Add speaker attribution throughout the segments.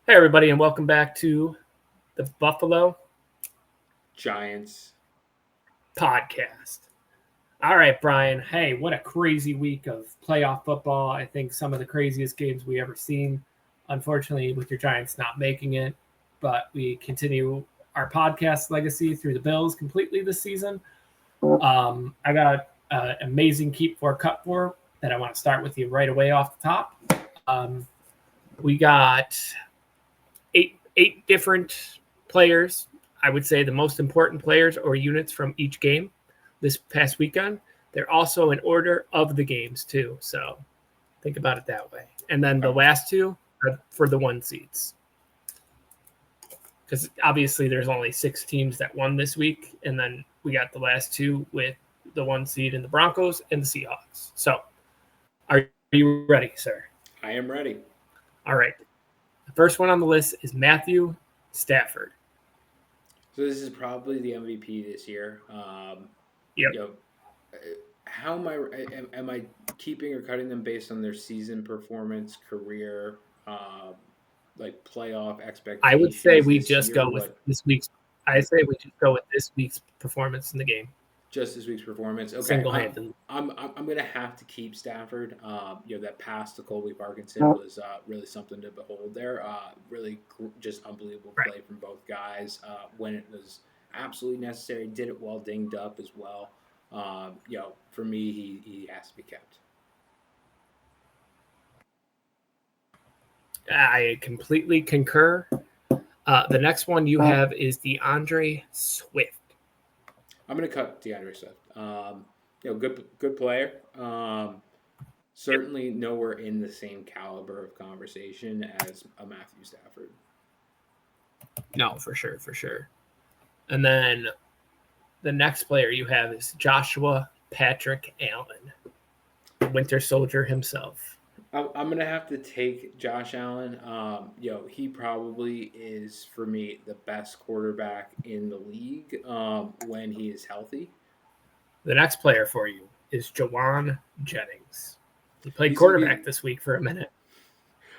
Speaker 1: Hey, everybody, and welcome back to the Buffalo
Speaker 2: Giants.
Speaker 1: podcast. All right, Brian. Hey, what a crazy week of playoff football. I think some of the craziest games we ever seen. Unfortunately, with your Giants not making it, but we continue our podcast legacy through the Bills completely this season. I got an amazing keep for cut for that I want to start with you right away off the top. Um, we got eight different players. I would say the most important players or units from each game this past weekend. They're also in order of the games too. So think about it that way. And then the last two are for the one seeds. Because obviously there's only 6 teams that won this week. And then we got the last two with the one seed in the Broncos and the Seahawks. So are you ready, sir?
Speaker 2: I am ready.
Speaker 1: All right. The first one on the list is Matthew Stafford.
Speaker 2: So this is probably the MVP this year.
Speaker 1: Yep.
Speaker 2: You know, how am I keeping or cutting them based on their season performance, career, like playoff expectations?
Speaker 1: I would say we
Speaker 2: this
Speaker 1: just
Speaker 2: year,
Speaker 1: go with this week's. I say we just go with this week's performance in the game.
Speaker 2: Just this week's performance. Okay,
Speaker 1: Single-handedly.
Speaker 2: I'm gonna have to keep Stafford. That pass to Colby Parkinson was really something to behold there. Really just unbelievable play from both guys when it was absolutely necessary. Did it while dinged up as well. For me, he has to be kept.
Speaker 1: I completely concur. The next one you have is DeAndre Swift.
Speaker 2: I'm gonna cut DeAndre Swift. Good player. Certainly nowhere in the same caliber of conversation as a Matthew Stafford.
Speaker 1: No, for sure. And then the next player you have is Joshua Patrick Allen, the Winter Soldier himself.
Speaker 2: I'm gonna have to take Josh Allen. He probably is for me the best quarterback in the league when he is healthy.
Speaker 1: The next player for you is Jawan Jennings. He played quarterback this week for a minute.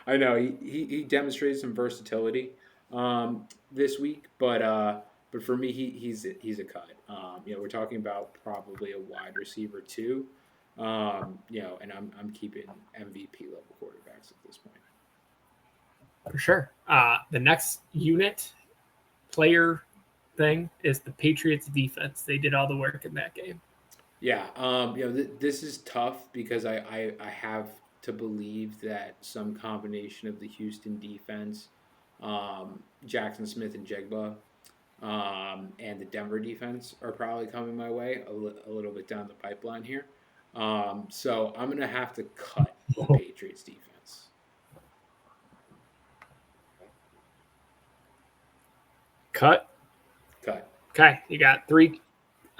Speaker 2: I know he demonstrated some versatility this week, but for me he's a cut. We're talking about probably a wide receiver too. And I'm keeping MVP level quarterbacks at this point.
Speaker 1: For sure. The next unit player thing is the Patriots defense. They did all the work in that game.
Speaker 2: Yeah, this is tough because I have to believe that some combination of the Houston defense, Jackson Smith and Jigba, and the Denver defense are probably coming my way a little bit down the pipeline here. So I'm going to have to cut the Patriots defense.
Speaker 1: Cut.
Speaker 2: Cut.
Speaker 1: Okay, you got 3.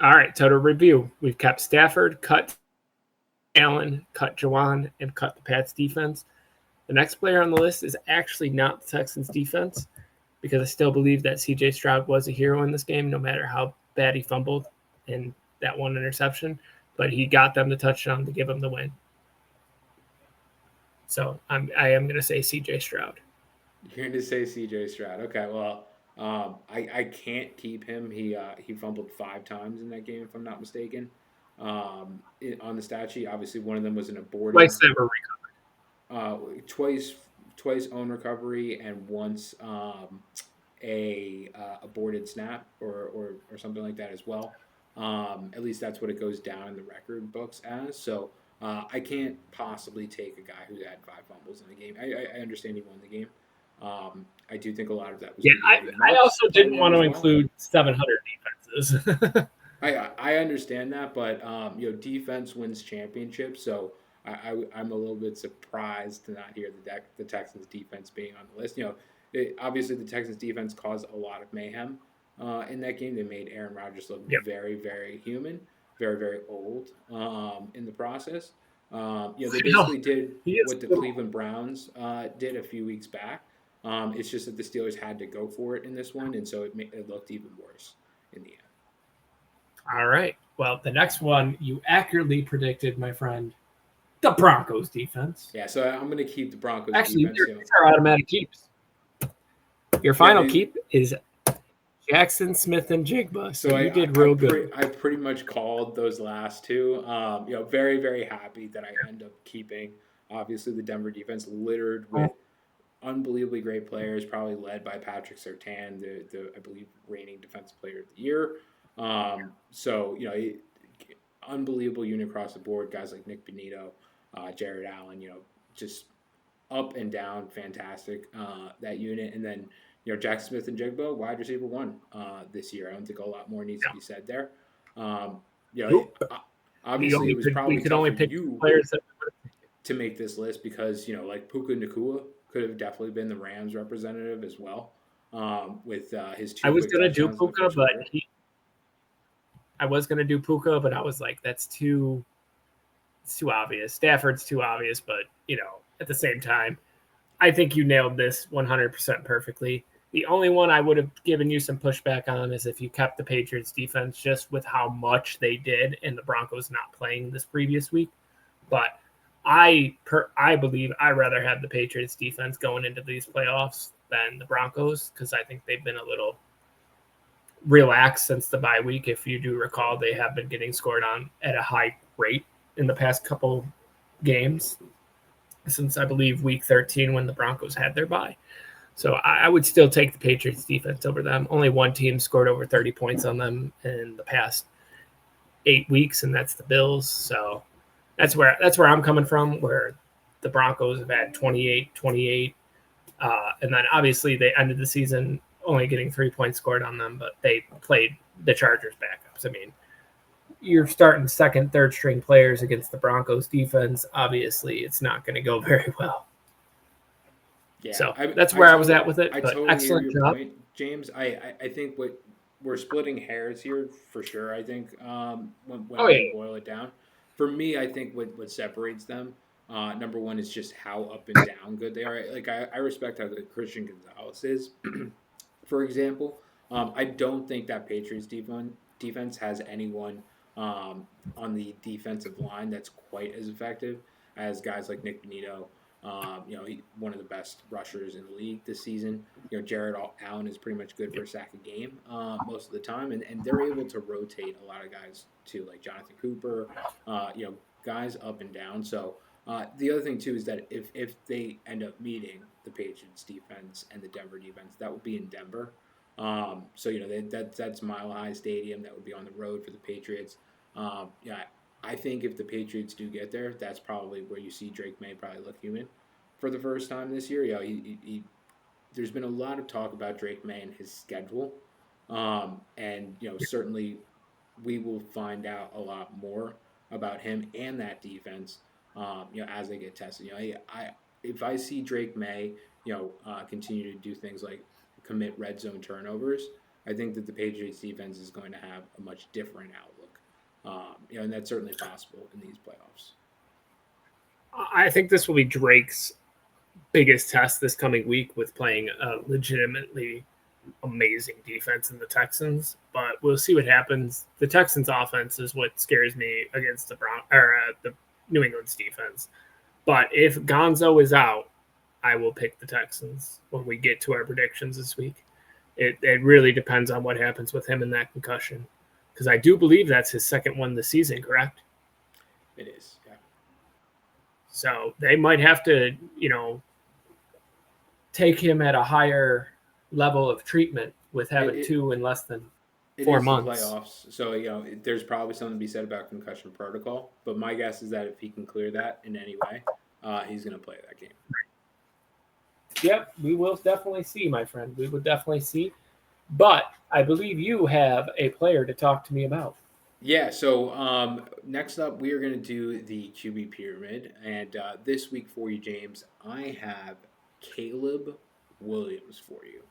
Speaker 1: All right, so to review, we've kept Stafford, cut Allen, cut Jawan, and cut the Pats defense. The next player on the list is actually not the Texans defense because I still believe that C.J. Stroud was a hero in this game, no matter how bad he fumbled in that one interception. But he got them the touchdown to give them the win. So I am going to say C.J. Stroud.
Speaker 2: You're going to say C.J. Stroud. Okay, well, I can't keep him. He fumbled 5 times in that game, if I'm not mistaken. On the stat sheet, obviously one of them was an aborted.
Speaker 1: Twice ever recovered.
Speaker 2: Twice own recovery, and once a aborted snap or something like that as well. At least that's what it goes down in the record books as. So I can't possibly take a guy who had 5 fumbles in the game. I understand he won the game. I do think a lot of that was.
Speaker 1: Yeah, I also didn't want to include 700 defenses.
Speaker 2: I understand that, but defense wins championships, so I'm a little bit surprised to not hear the Texans defense being on the list. Obviously the Texans defense caused a lot of mayhem in that game. They made Aaron Rodgers look very, very human, very, very old in the process. They basically did what the Cleveland Browns did a few weeks back. It's just that the Steelers had to go for it in this one, and so it looked even worse in the end.
Speaker 1: All right. Well, the next one you accurately predicted, my friend, the Broncos defense.
Speaker 2: Yeah, so I'm going to keep the Broncos
Speaker 1: defense.
Speaker 2: Actually,
Speaker 1: these are automatic keeps. Your
Speaker 2: Yeah,
Speaker 1: final keep is Jackson Smith and Jigba. So you did real good.
Speaker 2: I pretty much called those last two. Very, very happy that I end up keeping. Obviously, the Denver defense littered with unbelievably great players, probably led by Patrick Surtain, the I believe reigning defensive player of the year. Unbelievable unit across the board. Guys like Nick Benito, Jared Allen, just up and down, fantastic that unit. And then Jackson Smith and Jigbo, wide receiver one this year. I don't think a lot more needs to be said there. Um, you know, it,
Speaker 1: Nope.
Speaker 2: Obviously, it was
Speaker 1: We
Speaker 2: probably
Speaker 1: could
Speaker 2: tough
Speaker 1: only
Speaker 2: for
Speaker 1: pick
Speaker 2: you
Speaker 1: players that.
Speaker 2: to make this list because like Puka Nakua could have definitely been the Rams representative as well, with his
Speaker 1: I
Speaker 2: two
Speaker 1: was
Speaker 2: quick
Speaker 1: gonna do
Speaker 2: touchdowns in the
Speaker 1: Puka,
Speaker 2: first
Speaker 1: but
Speaker 2: quarter.
Speaker 1: I was gonna do Puka, but I was like, that's too. It's too obvious. Stafford's too obvious, but at the same time, I think you nailed this 100% perfectly. The only one I would have given you some pushback on is if you kept the Patriots defense just with how much they did and the Broncos not playing this previous week. But I believe I rather have the Patriots defense going into these playoffs than the Broncos because I think they've been a little relaxed since the bye week. If you do recall, they have been getting scored on at a high rate in the past couple games since I believe week 13 when the Broncos had their bye. So I would still take the Patriots defense over them. Only one team scored over 30 points on them in the past 8 weeks, and that's the Bills. So that's where I'm coming from, where the Broncos have had 28. And then obviously they ended the season only getting 3 points scored on them, but they played the Chargers backups. I mean, you're starting second, third string players against the Broncos defense. Obviously, it's not going to go very well.
Speaker 2: Yeah,
Speaker 1: So that's where I was at with it.
Speaker 2: I
Speaker 1: But
Speaker 2: totally hear
Speaker 1: excellent
Speaker 2: your
Speaker 1: job.
Speaker 2: point, James. I think what we're splitting hairs here for sure. I think
Speaker 1: Oh
Speaker 2: when we
Speaker 1: yeah,
Speaker 2: boil it down, for me, I think what separates them, number one, is just how up and down good they are. Like I respect how good Christian Gonzalez is, for example. I don't think that Patriots defense has anyone on the defensive line that's quite as effective as guys like Nick Benito. One of the best rushers in the league this season. Jared Allen is pretty much good for a sack a game most of the time, and they're able to rotate a lot of guys too, like Jonathan Cooper, guys up and down. So the other thing too is that if they end up meeting the Patriots defense and the Denver defense, that would be in Denver. That's Mile High Stadium. That would be on the road for the Patriots. Yeah, I think if the Patriots do get there, that's probably where you see Drake May probably look human for the first time this year. There's been a lot of talk about Drake May and his schedule, and certainly we will find out a lot more about him and that defense. As they get tested. If I see Drake May, continue to do things like commit red zone turnovers, I think that the Patriots defense is going to have a much different outlook. And that's certainly possible in these playoffs.
Speaker 1: I think this will be Drake's biggest test this coming week with playing a legitimately amazing defense in the Texans. But we'll see what happens. The Texans' offense is what scares me against the New England's defense. But if Gonzo is out, I will pick the Texans when we get to our predictions this week. It really depends on what happens with him in that concussion, because I do believe that's his second one this season. Correct?
Speaker 2: It is, yeah.
Speaker 1: So they might have to, take him at a higher level of treatment with having two in less than
Speaker 2: It
Speaker 1: 4
Speaker 2: is the
Speaker 1: months.
Speaker 2: playoffs, so there's probably something to be said about concussion protocol. But my guess is that if he can clear that in any way, he's going to play that game.
Speaker 1: Yep, we will definitely see, my friend. We will definitely see. But I believe you have a player to talk to me about.
Speaker 2: Yeah, so next up, we are going to do the QB pyramid. And this week for you, James, I have Caleb Williams for you.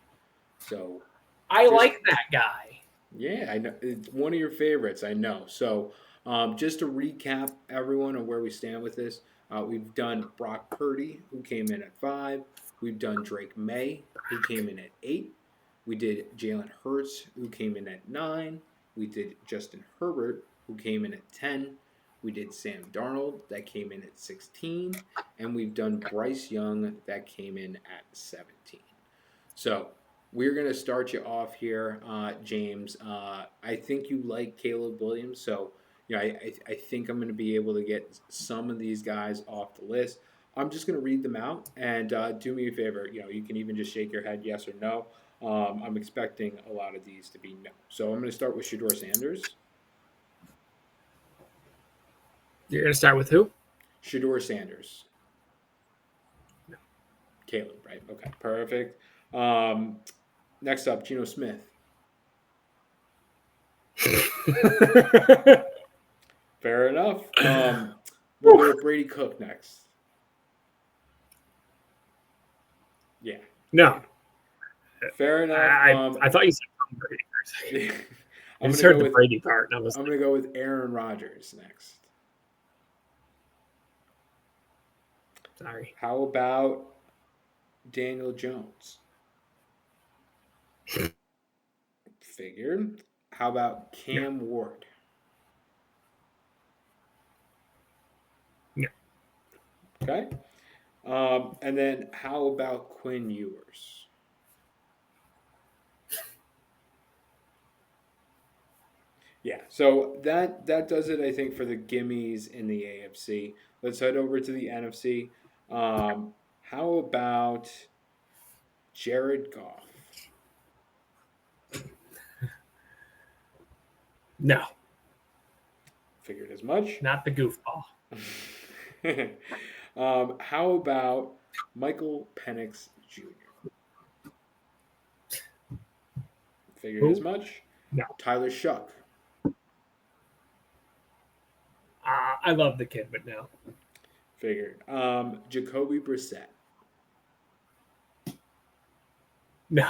Speaker 2: So
Speaker 1: I like that guy.
Speaker 2: Yeah, I know. It's one of your favorites, I know. So just to recap everyone on where we stand with this, we've done Brock Purdy, who came in at 5. We've done Drake May, who came in at 8. We did Jalen Hurts, who came in at 9. We did Justin Herbert, who came in at 10. We did Sam Darnold, that came in at 16. And we've done Bryce Young, that came in at 17. So We're going to start you off here, James. I think you like Caleb Williams, so I think I'm going to be able to get some of these guys off the list. I'm just going to read them out and do me a favor. You can even just shake your head yes or no. I'm expecting a lot of these to be no. So I'm going to start with Shador Sanders.
Speaker 1: You're going to start with who?
Speaker 2: Shador Sanders.
Speaker 1: No.
Speaker 2: Caleb, right? Okay, perfect. Next up, Geno Smith. Fair enough. We'll go with Brady Cook next. Yeah.
Speaker 1: No.
Speaker 2: Fair enough.
Speaker 1: I thought you said Tom Brady for a second.
Speaker 2: I'm
Speaker 1: I just
Speaker 2: gonna
Speaker 1: heard
Speaker 2: go
Speaker 1: the Brady part. And
Speaker 2: I'm gonna go with Aaron Rodgers next.
Speaker 1: Sorry.
Speaker 2: How about Daniel Jones? Figured. How about Cam Ward?
Speaker 1: No.
Speaker 2: Okay. And then how about Quinn Ewers? Yeah, so that does it, I think, for the gimmies in the AFC. Let's head over to the NFC. How about Jared Goff?
Speaker 1: No.
Speaker 2: Figured as much.
Speaker 1: Not the goofball.
Speaker 2: How about Michael Penix Jr.? Figured
Speaker 1: Who?
Speaker 2: as much.
Speaker 1: No.
Speaker 2: Tyler Shuck.
Speaker 1: I love the kid, but no.
Speaker 2: Figured. Jacoby Brissett.
Speaker 1: No.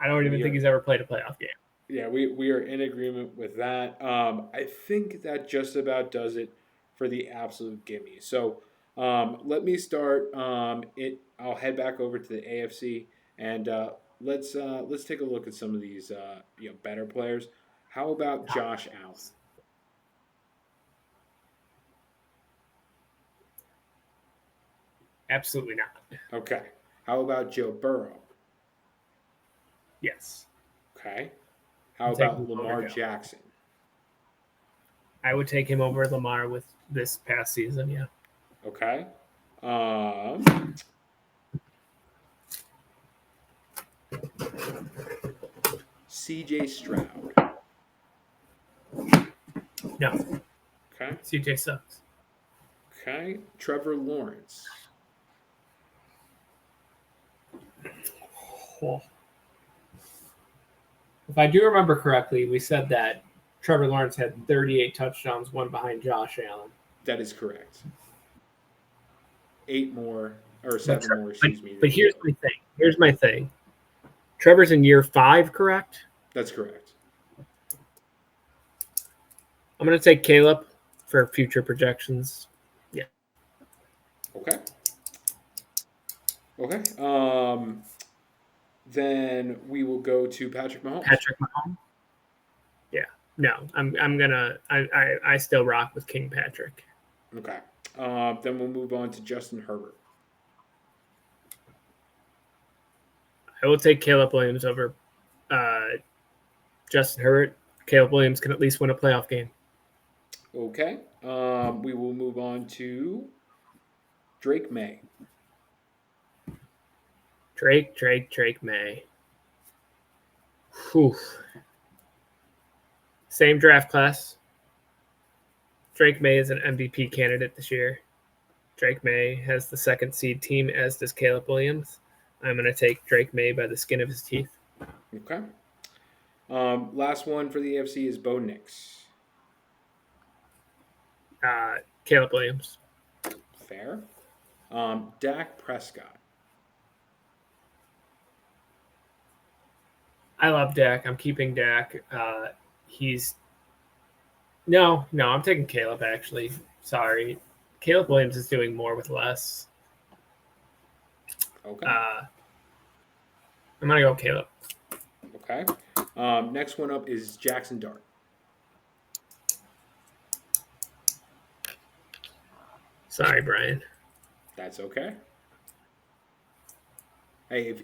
Speaker 1: I don't even think he's ever played a playoff game.
Speaker 2: Yeah, we are in agreement with that. I think that just about does it for the absolute gimme. So let me start. I'll head back over to the AFC and let's take a look at some of these better players. How about Josh Allen?
Speaker 1: Absolutely not.
Speaker 2: Okay. How about Joe Burrow?
Speaker 1: Yes.
Speaker 2: Okay. How about Lamar Jackson?
Speaker 1: I would take him over Lamar with this past season, yeah.
Speaker 2: Okay. CJ Stroud.
Speaker 1: No.
Speaker 2: Okay.
Speaker 1: CJ sucks.
Speaker 2: Okay. Trevor Lawrence.
Speaker 1: Oh. If I do remember correctly, we said that Trevor Lawrence had 38 touchdowns, one behind Josh Allen.
Speaker 2: That is correct. 8 more or 7 more, excuse me.
Speaker 1: But here's my thing. Here's my thing. Trevor's in year 5, correct?
Speaker 2: That's correct.
Speaker 1: I'm going to take Caleb for future projections. Yeah.
Speaker 2: Okay. Then we will go to Patrick Mahomes.
Speaker 1: Patrick Mahomes? Yeah. No, I still rock with King Patrick.
Speaker 2: Okay. Then we'll move on to Justin Herbert.
Speaker 1: I will take Caleb Williams over Justin Herbert. Caleb Williams can at least win a playoff game.
Speaker 2: Okay. We will move on to Drake May.
Speaker 1: Drake May. Whew. Same draft class. Drake May is an MVP candidate this year. Drake May has the 2nd seed team, as does Caleb Williams. I'm going to take Drake May by the skin of his teeth.
Speaker 2: Okay. Last one for the AFC is Bo Nix.
Speaker 1: Caleb Williams.
Speaker 2: Fair. Dak Prescott.
Speaker 1: I love Dak. I'm keeping Dak. I'm taking Caleb, actually. Sorry. Caleb Williams is doing more with less.
Speaker 2: Okay.
Speaker 1: I'm going to go Caleb.
Speaker 2: Okay. Next one up is Jackson Dart.
Speaker 1: Sorry, Brian.
Speaker 2: That's okay. Hey,
Speaker 1: Go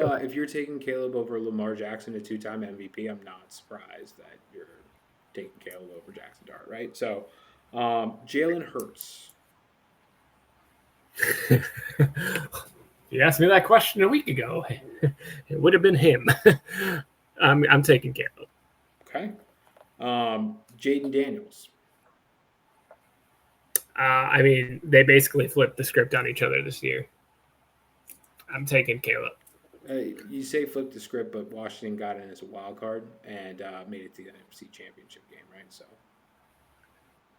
Speaker 1: ahead.
Speaker 2: if you're taking Caleb over Lamar Jackson, a two-time MVP, I'm not surprised that you're taking Caleb over Jackson Dart, right? So, Jalen Hurts.
Speaker 1: You asked me that question a week ago. It would have been him. I'm taking Caleb.
Speaker 2: Okay. Jaden Daniels.
Speaker 1: I mean, they basically flipped the script on each other this year. I'm taking Caleb.
Speaker 2: You say flip the script, but Washington got in as a wild card and made it to the NFC Championship game, right? So,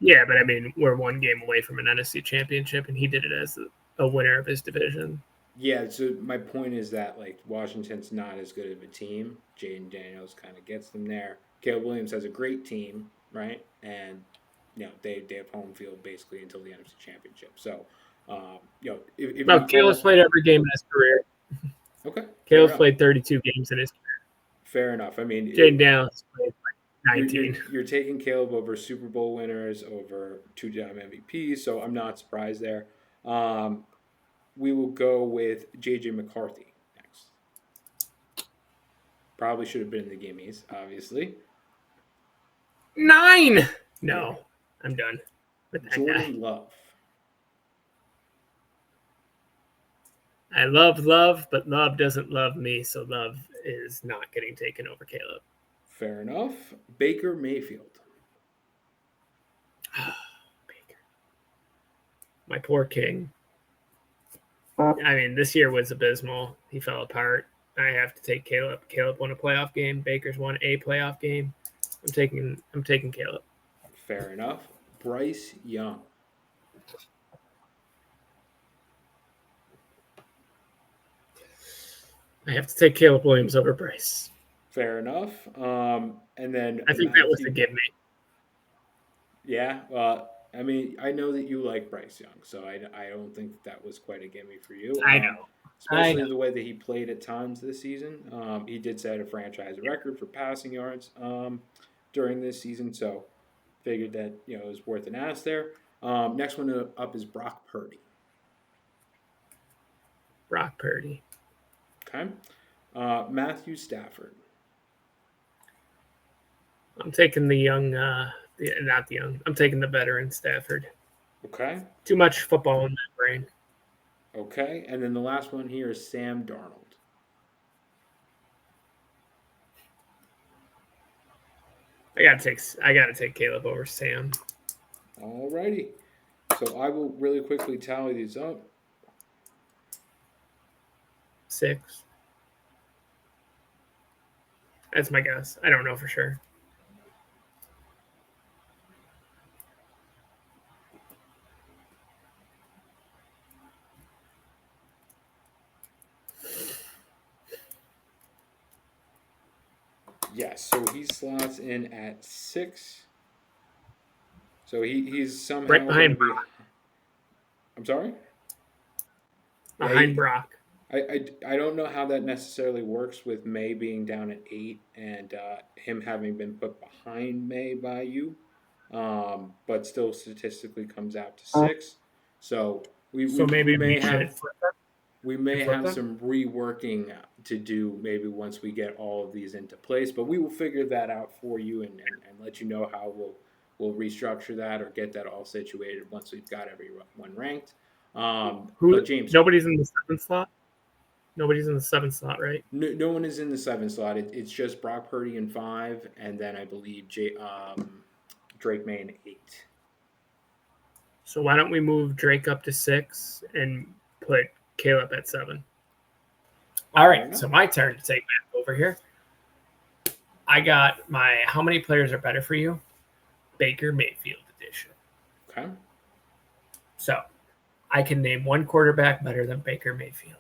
Speaker 1: Yeah, but I mean, we're one game away from an NFC championship, and he did it as a winner of his division.
Speaker 2: yeah. So my point is that like Washington's not as good of a team. Jaden Daniels kind of gets them there. Caleb Williams has a great team, right? And they have home field basically until the NFC Championship. So, if
Speaker 1: Well,
Speaker 2: you
Speaker 1: Caleb's
Speaker 2: want,
Speaker 1: played every game in his career.
Speaker 2: okay, fair
Speaker 1: Caleb's
Speaker 2: enough.
Speaker 1: played 32 games in his career.
Speaker 2: Fair enough. I mean,
Speaker 1: Jaden Daniels played like
Speaker 2: you're
Speaker 1: 19.
Speaker 2: taking Caleb over Super Bowl winners, over two-time MVPs, so I'm not surprised there. Um, we will go with JJ McCarthy next. Probably should have been in the gimmies, obviously.
Speaker 1: 9!
Speaker 2: Yeah.
Speaker 1: No, I'm done with that guy.
Speaker 2: Jordan Love.
Speaker 1: I love Love, but Love doesn't love me, so Love is not getting taken over Caleb.
Speaker 2: Fair enough. Baker Mayfield.
Speaker 1: Baker. My poor king. I mean, this year was abysmal. He fell apart. I have to take Caleb. Caleb won a playoff game. Baker's won a playoff game. I'm taking Caleb.
Speaker 2: Fair enough. Bryce Young.
Speaker 1: I have to take Caleb Williams over Bryce.
Speaker 2: Fair enough. And then
Speaker 1: I think that was a
Speaker 2: Matthew.
Speaker 1: give me.
Speaker 2: Yeah. Well, I mean, I know that you like Bryce Young, so I don't think that was quite a gimme for you.
Speaker 1: I know. I
Speaker 2: Especially
Speaker 1: know.
Speaker 2: the way that he played at times this season. He did set a franchise record for passing yards during this season, so figured that it was worth an ask there. Next one up is Brock Purdy.
Speaker 1: Brock Purdy.
Speaker 2: Okay. Matthew Stafford.
Speaker 1: I'm taking the young, not the young. I'm taking the veteran Stafford.
Speaker 2: Okay.
Speaker 1: Too much football in that brain.
Speaker 2: Okay. And then the last one here is Sam Darnold.
Speaker 1: I gotta take Caleb over Sam.
Speaker 2: Alrighty. So I will really quickly tally these up.
Speaker 1: 6. That's my guess. I don't know for sure.
Speaker 2: Yes, so he slots in at 6. So he's
Speaker 1: Right
Speaker 2: somehow going to
Speaker 1: behind
Speaker 2: be. I'm sorry. Yeah,
Speaker 1: behind Brock.
Speaker 2: I don't know how that necessarily works with May being down at 8 and him having been put behind May by you, but still statistically comes out to 6. So
Speaker 1: So
Speaker 2: we
Speaker 1: maybe we
Speaker 2: may
Speaker 1: should
Speaker 2: have
Speaker 1: flip them.
Speaker 2: we may
Speaker 1: Flip
Speaker 2: have
Speaker 1: them.
Speaker 2: some reworking to do maybe once we get all of these into place, but we will figure that out for you and let you know how we'll restructure that or get that all situated once we've got everyone ranked. But
Speaker 1: Who?
Speaker 2: James,
Speaker 1: Nobody's in the 7th slot. Nobody's in the 7th slot, right?
Speaker 2: no one is in the 7 slot. It's just Brock Purdy in 5, and then I believe Drake May in 8.
Speaker 1: So why don't we move Drake up to 6 and put Caleb at 7? All
Speaker 2: Fair
Speaker 1: right,
Speaker 2: enough.
Speaker 1: so my turn to take back over here. I got my how many players are better for you? Baker Mayfield edition.
Speaker 2: Okay.
Speaker 1: So I can name one quarterback better than Baker Mayfield.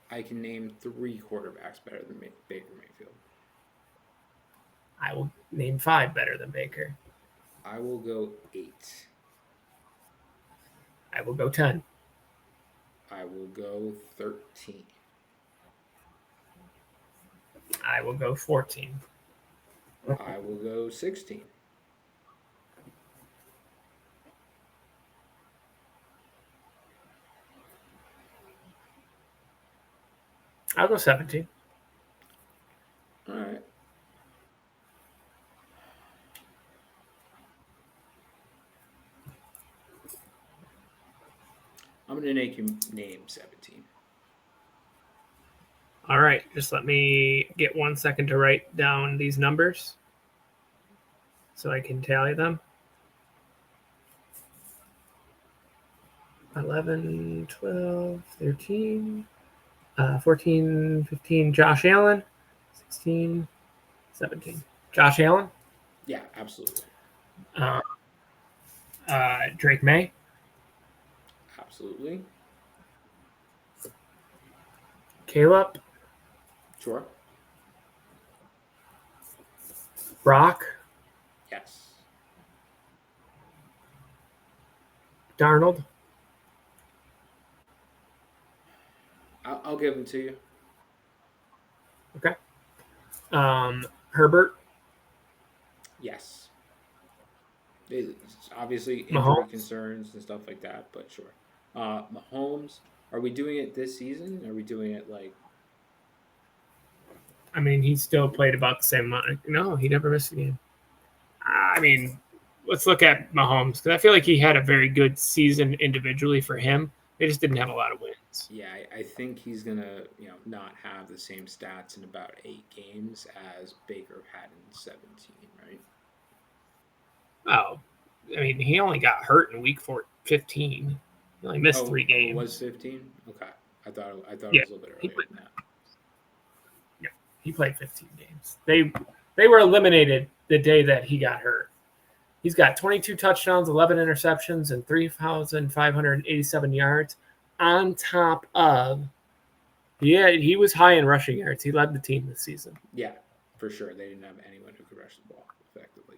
Speaker 2: I can name 3 quarterbacks better than Baker Mayfield.
Speaker 1: I will name 5 better than Baker.
Speaker 2: I will go 8.
Speaker 1: I will go 10.
Speaker 2: I will go 13.
Speaker 1: I will go 14.
Speaker 2: I will go 16.
Speaker 1: I'll go 17.
Speaker 2: All right. I'm going to make you name 17.
Speaker 1: All right, just let me get 1 second to write down these numbers so I can tally them. 11, 12, 13, 14, 15, Josh Allen, 16, 17. Josh Allen?
Speaker 2: Yeah, absolutely.
Speaker 1: Drake May?
Speaker 2: Absolutely.
Speaker 1: Caleb?
Speaker 2: Sure.
Speaker 1: Brock?
Speaker 2: Yes.
Speaker 1: Darnold?
Speaker 2: I'll give them to you.
Speaker 1: Okay. Herbert?
Speaker 2: Yes. It's obviously injury
Speaker 1: Mahomes?
Speaker 2: concerns and stuff like that, but sure. Mahomes, are we doing it this season? Are we doing it like?
Speaker 1: I mean, he still played about the same amount. No, he never missed a game. I mean, let's look at Mahomes because I feel like he had a very good season individually for him. They just didn't have a lot of wins.
Speaker 2: Yeah, I think he's gonna, not have the same stats in about 8 games as Baker had in 17, right?
Speaker 1: Oh, I mean, he only got hurt in week 15. He only missed 3
Speaker 2: Oh, it was
Speaker 1: games.
Speaker 2: 15. Okay, I thought it
Speaker 1: Yeah,
Speaker 2: was a little bit
Speaker 1: he
Speaker 2: earlier
Speaker 1: played,
Speaker 2: than that.
Speaker 1: yeah, he played 15 games. They were eliminated the day that he got hurt. He's got 22 touchdowns, 11 interceptions, and 3,587 yards on top of he was high in rushing yards. He led the team this season.
Speaker 2: Yeah, for sure. They didn't have anyone who could rush the ball effectively.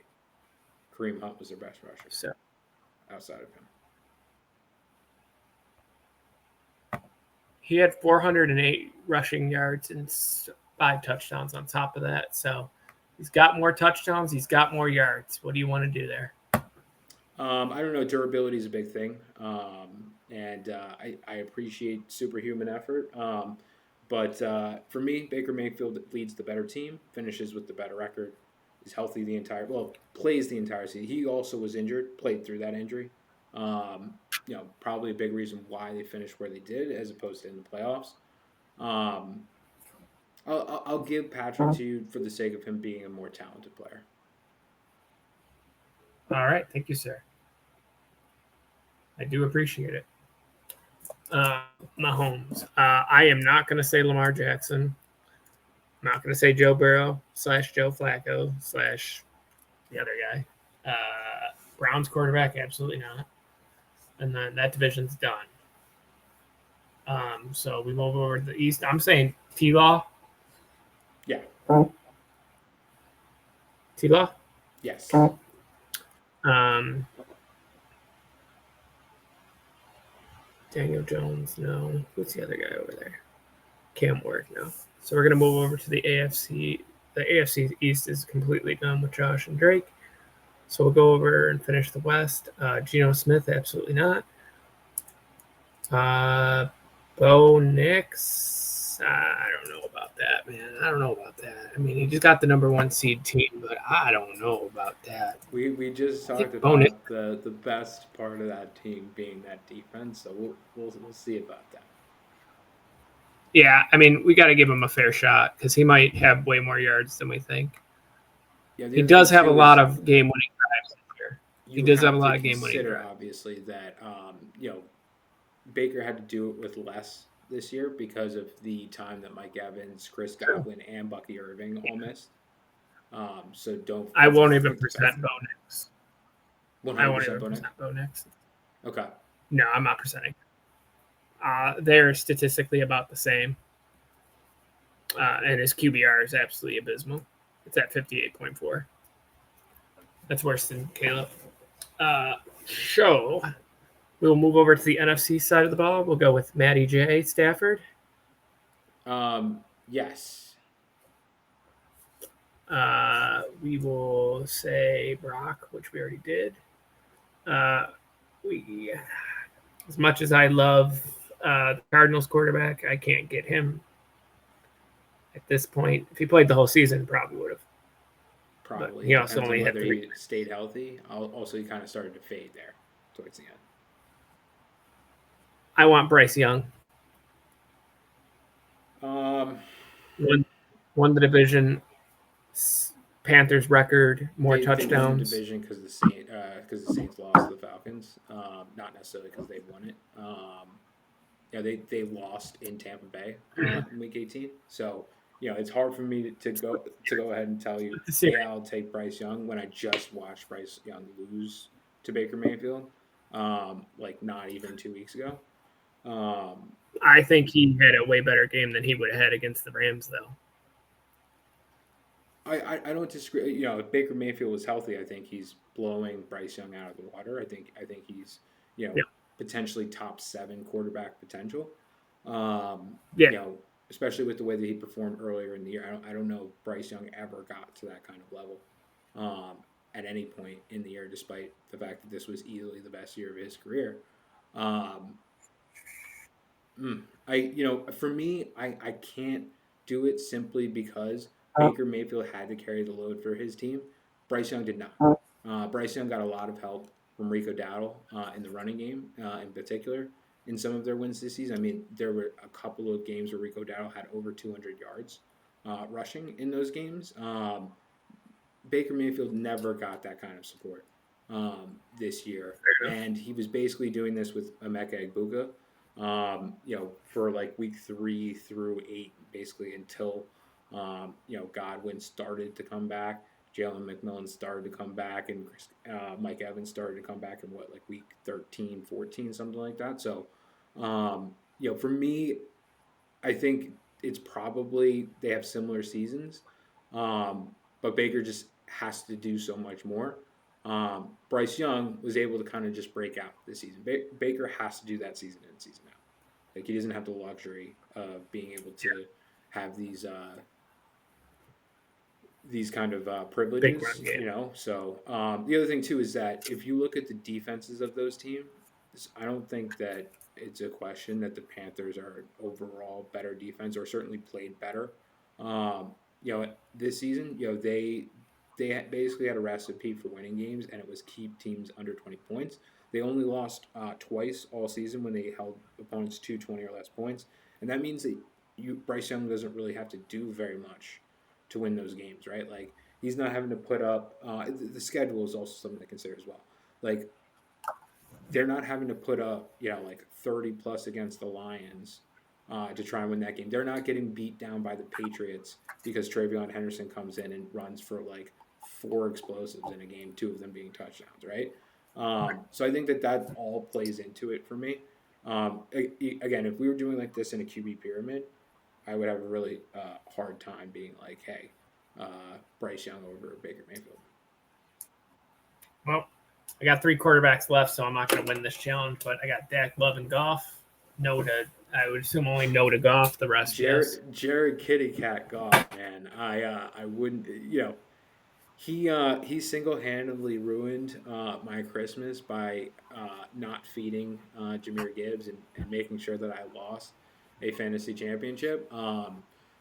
Speaker 2: Kareem Hunt was their best rusher
Speaker 1: So
Speaker 2: outside of him.
Speaker 1: he had 408 rushing yards and 5 touchdowns on top of that. So he's got more touchdowns. He's got more yards. What do you want to do there?
Speaker 2: I don't know. Durability is a big thing, and I appreciate superhuman effort. But for me, Baker Mayfield leads the better team, finishes with the better record, is healthy plays the entire season. He also was injured, played through that injury. Probably a big reason why they finished where they did, as opposed to in the playoffs. Um, I'll give Patrick to you for the sake of him being a more talented player.
Speaker 1: All right. Thank you, sir. I do appreciate it. Mahomes. I am not going to say Lamar Jackson. I'm not going to say Joe Burrow / Joe Flacco / the other guy. Browns quarterback, absolutely not. And then that division's done. So we move over to the East. I'm saying T-Law.
Speaker 2: Yeah.
Speaker 1: T-Law?
Speaker 2: Yes.
Speaker 1: Daniel Jones, no. Who's the other guy over there? Cam Ward, no. So we're going to move over to the AFC. The AFC East is completely done with Josh and Drake. So we'll go over and finish the West. Geno Smith, absolutely not. Bo Nix, I don't know about that, man. I don't know about that. I mean, he just got the number 1 seed team, but I don't know about that.
Speaker 2: We just talked about the best part of that team being that defense, so we'll see about that.
Speaker 1: Yeah, I mean, we got to give him a fair shot because he might have way more yards than we think.
Speaker 2: Yeah,
Speaker 1: he does have a lot of game-winning drives this year. He does have a lot of game-winning drives.
Speaker 2: Obviously, that Baker had to do it with less this year because of the time that Mike Evans, Chris Godwin, and Bucky Irving all missed. So don't.
Speaker 1: I won't even present Bo Nix.
Speaker 2: 100%
Speaker 1: Bo Nix.
Speaker 2: Okay.
Speaker 1: No, I'm not presenting. They're statistically about the same. And his QBR is absolutely abysmal. It's at 58.4. That's worse than Caleb. We'll move over to the NFC side of the ball. We'll go with Matty J. Stafford.
Speaker 2: Yes.
Speaker 1: We will say Brock, which we already did. As much as I love the Cardinals quarterback, I can't get him at this point. If he played the whole season, probably would have.
Speaker 2: Probably.
Speaker 1: He
Speaker 2: It
Speaker 1: also
Speaker 2: depends on
Speaker 1: only had
Speaker 2: whether
Speaker 1: 3.
Speaker 2: he stayed healthy. Also, he kind of started to fade there towards the end.
Speaker 1: I want Bryce Young. Won the division. Panthers record, more touchdowns.
Speaker 2: They won the division because the Saints lost to the Falcons, not necessarily because they won it. They lost in Tampa Bay in Week 18. So it's hard for me to go ahead and tell you, yeah, I'll take Bryce Young when I just watched Bryce Young lose to Baker Mayfield, like not even 2 weeks ago.
Speaker 1: I think he had a way better game than he would have had against the Rams, though.
Speaker 2: I don't disagree. If Baker Mayfield was healthy, I think he's blowing Bryce Young out of the water. I think he's potentially top 7 quarterback potential. Especially with the way that he performed earlier in the year. I don't know if Bryce Young ever got to that kind of level at any point in the year, despite the fact that this was easily the best year of his career. For me, I can't do it simply because Baker Mayfield had to carry the load for his team. Bryce Young did not. Bryce Young got a lot of help from Rico Dowdle in the running game in particular in some of their wins this season. I mean, there were a couple of games where Rico Dowdle had over 200 yards rushing in those games. Baker Mayfield never got that kind of support this year. And he was basically doing this with Emeka Egbuka. For like week 3 through 8, basically until Godwin started to come back, Jalen McMillan started to come back, and Mike Evans started to come back in week 13, 14, something like that. So, for me, I think it's probably they have similar seasons, but Baker just has to do so much more. Bryce Young was able to kind of just break out this season. Baker has to do that season in, season out. Like, he doesn't have the luxury of being able to have these kind of privileges, So the other thing too is that if you look at the defenses of those teams, I don't think that it's a question that the Panthers are overall better defense or certainly played better. This season, they basically had a recipe for winning games, and it was keep teams under 20 points. They only lost twice all season when they held opponents to 20 or less points, and that means that Bryce Young doesn't really have to do very much to win those games, right? Like, he's not having to put up the schedule is also something to consider as well. Like, they're not having to put up 30 plus against the Lions to try and win that game. They're not getting beat down by the Patriots because Travion Henderson comes in and runs for 4 explosives in a game, 2 of them being touchdowns, right? So I think that all plays into it for me. Again, if we were doing like this in a QB pyramid, I would have a really hard time being like, hey, Bryce Young over Baker Mayfield.
Speaker 1: Well, I got 3 quarterbacks left, so I'm not going to win this challenge, but I got Dak, Love, and Goff. I would assume only no to Goff. The rest, yes.
Speaker 2: Jared Kitty Cat Goff, man. I wouldn't, he single-handedly ruined my Christmas by not feeding Jahmyr Gibbs and making sure that I lost a fantasy championship.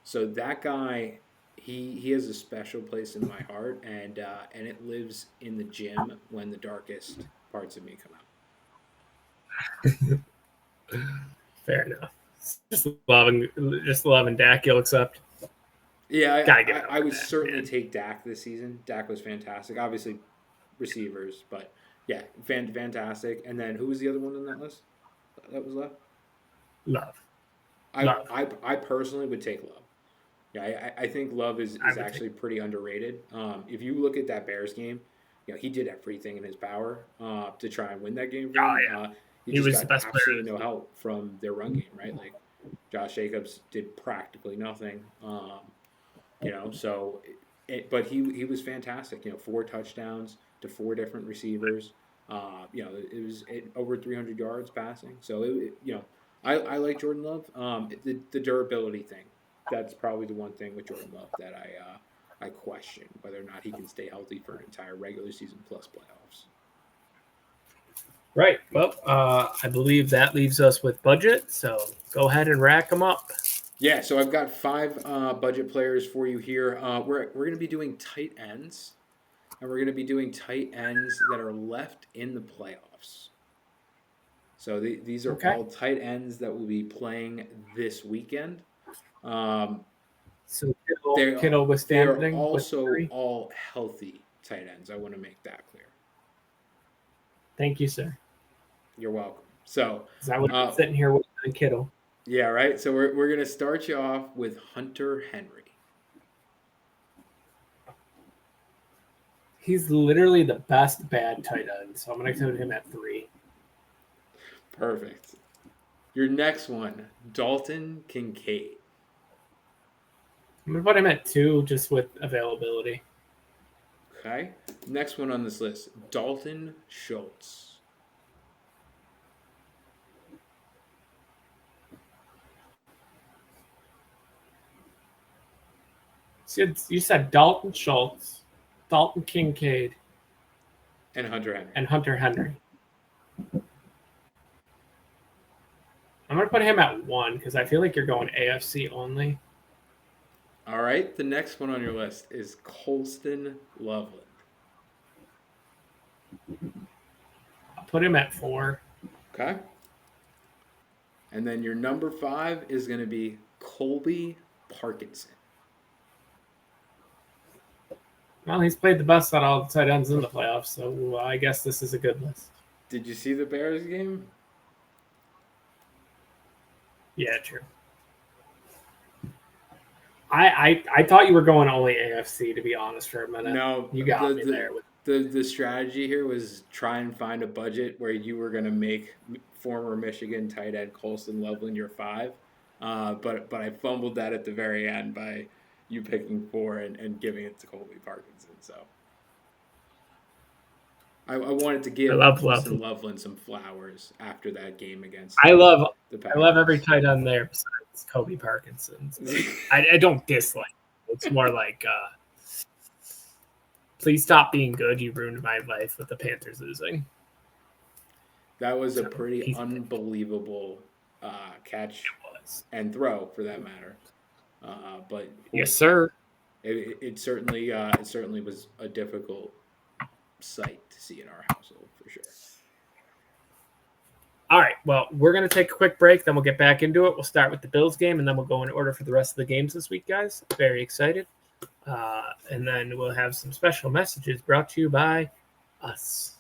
Speaker 2: So that guy, he has a special place in my heart, and it lives in the gym when the darkest parts of me come out.
Speaker 1: Fair enough. Just loving Dak. You'll accept.
Speaker 2: Yeah, I would certainly take Dak this season. Dak was fantastic. Obviously, receivers, but yeah, fantastic. And then who was the other one on that list that was left?
Speaker 1: Love.
Speaker 2: I personally would take Love. Yeah, I think Love is actually pretty underrated. If you look at that Bears game, he did everything in his power to try and win that game. He just got absolutely no help from their run game, right? Like, Josh Jacobs did practically nothing. But he was fantastic. 4 touchdowns to 4 different receivers. It was over 300 yards passing. So I like Jordan Love. The durability thing, that's probably the one thing with Jordan Love that I question whether or not he can stay healthy for an entire regular season plus playoffs.
Speaker 1: Right. Well, I believe that leaves us with budget. So go ahead and rack them up.
Speaker 2: Yeah, so I've got 5 budget players for you here. We're going to be doing tight ends, and we're going to be doing tight ends that are left in the playoffs. So these are
Speaker 1: Okay.
Speaker 2: all tight ends that will be playing this weekend. Um,
Speaker 1: So
Speaker 2: they
Speaker 1: Kittle
Speaker 2: they are
Speaker 1: withstanding with
Speaker 2: also
Speaker 1: three.
Speaker 2: all healthy tight ends. I want to make that clear.
Speaker 1: Thank you, sir.
Speaker 2: You're welcome. So,
Speaker 1: Because I would have been
Speaker 2: uh,
Speaker 1: sitting here with Kittle.
Speaker 2: yeah, right. So we're gonna start you off with Hunter Henry.
Speaker 1: He's literally the best bad tight end. So I'm going to put him at 3.
Speaker 2: Perfect. Your next one, Dalton Kincaid.
Speaker 1: I'm going to put him at 2 just with availability.
Speaker 2: Okay. Next one on this list, Dalton Schultz.
Speaker 1: So you said Dalton Schultz, Dalton Kincaid,
Speaker 2: And Hunter Henry.
Speaker 1: and Hunter Henry. I'm going to put him at 1 because I feel like you're going AFC only.
Speaker 2: All right. The next one on your list is Colston Loveland.
Speaker 1: I'll put him at 4.
Speaker 2: Okay. And then your number 5 is going to be Colby Parkinson.
Speaker 1: Well, he's played the best out of all the tight ends in the playoffs, so I guess this is a good list.
Speaker 2: Did you see the Bears game?
Speaker 1: Yeah, true. I thought you were going only AFC, to be honest, for a minute.
Speaker 2: No,
Speaker 1: You got me there.
Speaker 2: The strategy here was try and find a budget where you were going to make former Michigan tight end Colston Loveland your 5, but I fumbled that at the very end by you picking 4 and giving it to Colby Parkinson. So I wanted to give Colston Loveland some flowers after that game against.
Speaker 1: I love
Speaker 2: Packers.
Speaker 1: every tight end there besides Colby Parkinson. I don't dislike. It's more like. Please stop being good. You ruined my life with the Panthers losing.
Speaker 2: That was a pretty unbelievable catch and throw, for that matter. But
Speaker 1: yes, sir.
Speaker 2: It certainly was a difficult sight to see in our household, for sure.
Speaker 1: All right. Well, we're going to take a quick break. Then we'll get back into it. We'll start with the Bills game, and then we'll go in order for the rest of the games this week, guys. Very excited. And then we'll have some special messages brought to you by us.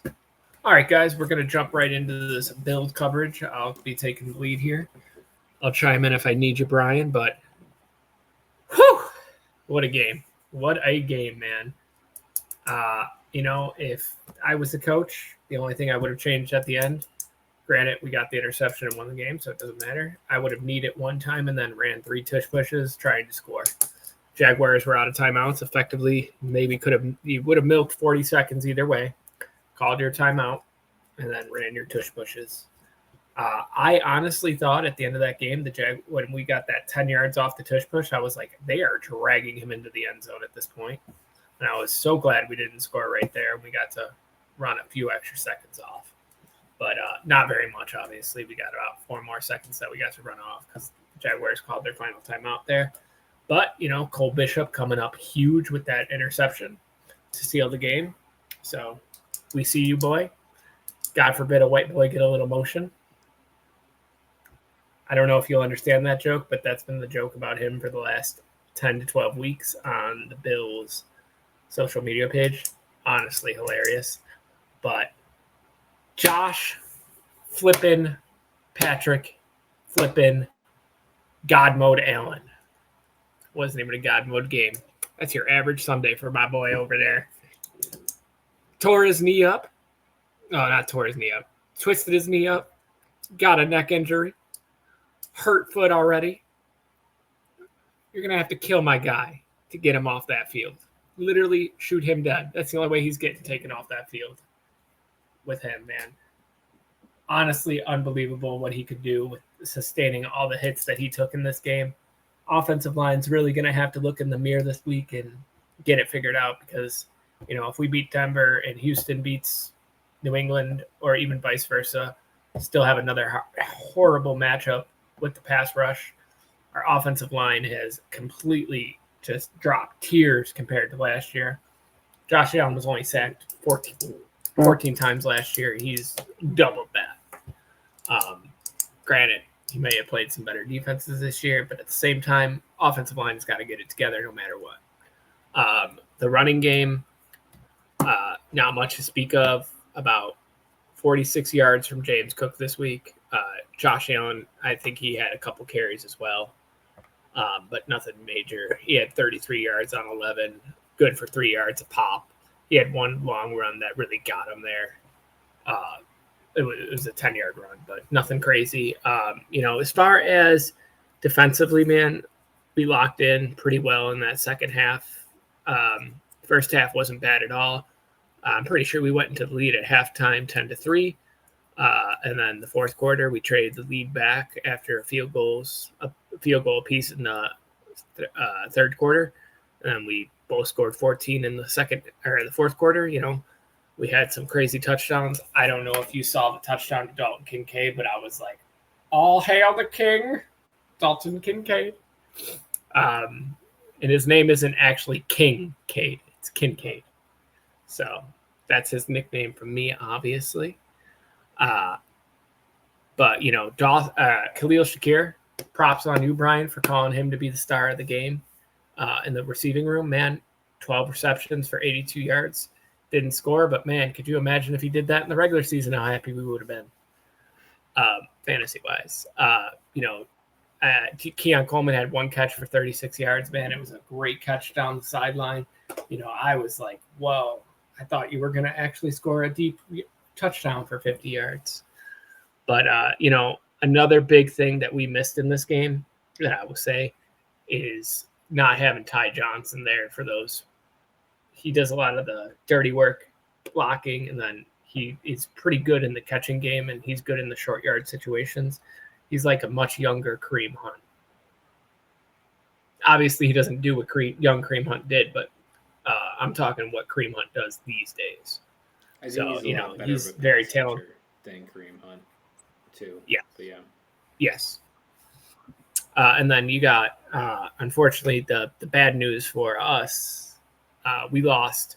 Speaker 1: All right, guys, we're going to jump right into this build coverage. I'll be taking the lead here. I'll chime in if I need you, Brian, but whew, what a game. What a game, man. If I was the coach, the only thing I would have changed at the end, granted, we got the interception and won the game, so it doesn't matter. I would have kneed it one time and then ran 3 tush pushes trying to score. Jaguars were out of timeouts. Effectively, you would have milked 40 seconds either way. Called your timeout and then ran your tush pushes. I honestly thought at the end of that game, when we got that 10 yards off the tush push, I was like, they are dragging him into the end zone at this point. And I was so glad we didn't score right there. We got to run a few extra seconds off. But not very much, obviously. We got about 4 more seconds that we got to run off because the Jaguars called their final timeout there. But, Cole Bishop coming up huge with that interception to seal the game. So we see you, boy. God forbid a white boy get a little motion. I don't know if you'll understand that joke, but that's been the joke about him for the last 10 to 12 weeks on the Bills social media page. Honestly, hilarious. But Josh flippin' Patrick flippin' God mode Allen. Wasn't even a God mode game. That's your average Sunday for my boy over there. Tore his knee up. No, not tore his knee up. Twisted his knee up. Got a neck injury. Hurt foot already. You're going to have to kill my guy to get him off that field. Literally shoot him dead. That's the only way he's getting taken off that field with him, man. Honestly, unbelievable what he could do with sustaining all the hits that he took in this game. Offensive line's really going to have to look in the mirror this week and get it figured out because, if we beat Denver and Houston beats New England or even vice versa, still have another horrible matchup with the pass rush. Our offensive line has completely just dropped tiers compared to last year. Josh Allen was only sacked 14 times last year. He's doubled that. Granted, he may have played some better defenses this year, but at the same time, offensive line has got to get it together no matter what. The running game, not much to speak of. About 46 yards from James Cook this week. Josh Allen, I think he had a couple carries as well, but nothing major. He had 33 yards on 11, good for 3 yards a pop. He had one long run that really got him there. It was a 10-yard run, but nothing crazy. As far as defensively, man, we locked in pretty well in that second half. First half wasn't bad at all. I'm pretty sure we went into the lead at halftime 10-3. And then the fourth quarter, we traded the lead back after a field goal apiece in the third quarter. And we both scored 14 in the fourth quarter. We had some crazy touchdowns. I don't know if you saw the touchdown to Dalton Kincaid, but I was like, all hail the king, Dalton Kincaid. And his name isn't actually Kincaid. It's Kincaid. So that's his nickname from me, obviously. But, Khalil Shakir, props on you, Brian, for calling him to be the star of the game in the receiving room. Man, 12 receptions for 82 yards. Didn't score, but, man, could you imagine if he did that in the regular season, how happy we would have been fantasy-wise. Keon Coleman had one catch for 36 yards. Man, it was a great catch down the sideline. I was like, whoa, I thought you were going to actually score a deep touchdown for 50 yards. But, another big thing that we missed in this game that I will say is not having Ty Johnson there for those. He does a lot of the dirty work, blocking, and then he is pretty good in the catching game, and he's good in the short yard situations. He's like a much younger Kareem Hunt. Obviously, he doesn't do what young Kareem Hunt did, but I'm talking what Kareem Hunt does these days.
Speaker 2: I think
Speaker 1: he's very talented
Speaker 2: than Kareem Hunt, too.
Speaker 1: Yeah.
Speaker 2: But yeah.
Speaker 1: Yes. And then you got, unfortunately, the bad news for us. We lost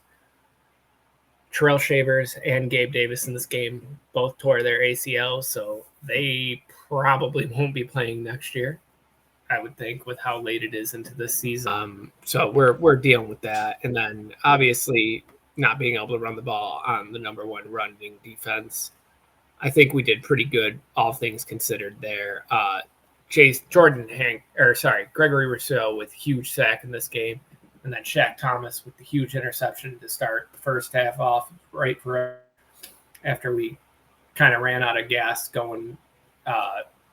Speaker 1: Terrell Shavers and Gabe Davis in this game. Both tore their ACLs, so they probably won't be playing next year, I would think, with how late it is into this season. So we're dealing with that. And then, obviously, not being able to run the ball on the number one running defense. I think we did pretty good, all things considered there. Gregory Rousseau with huge sack in this game. And then Shaq Thomas with the huge interception to start the first half off right after we kind of ran out of gas going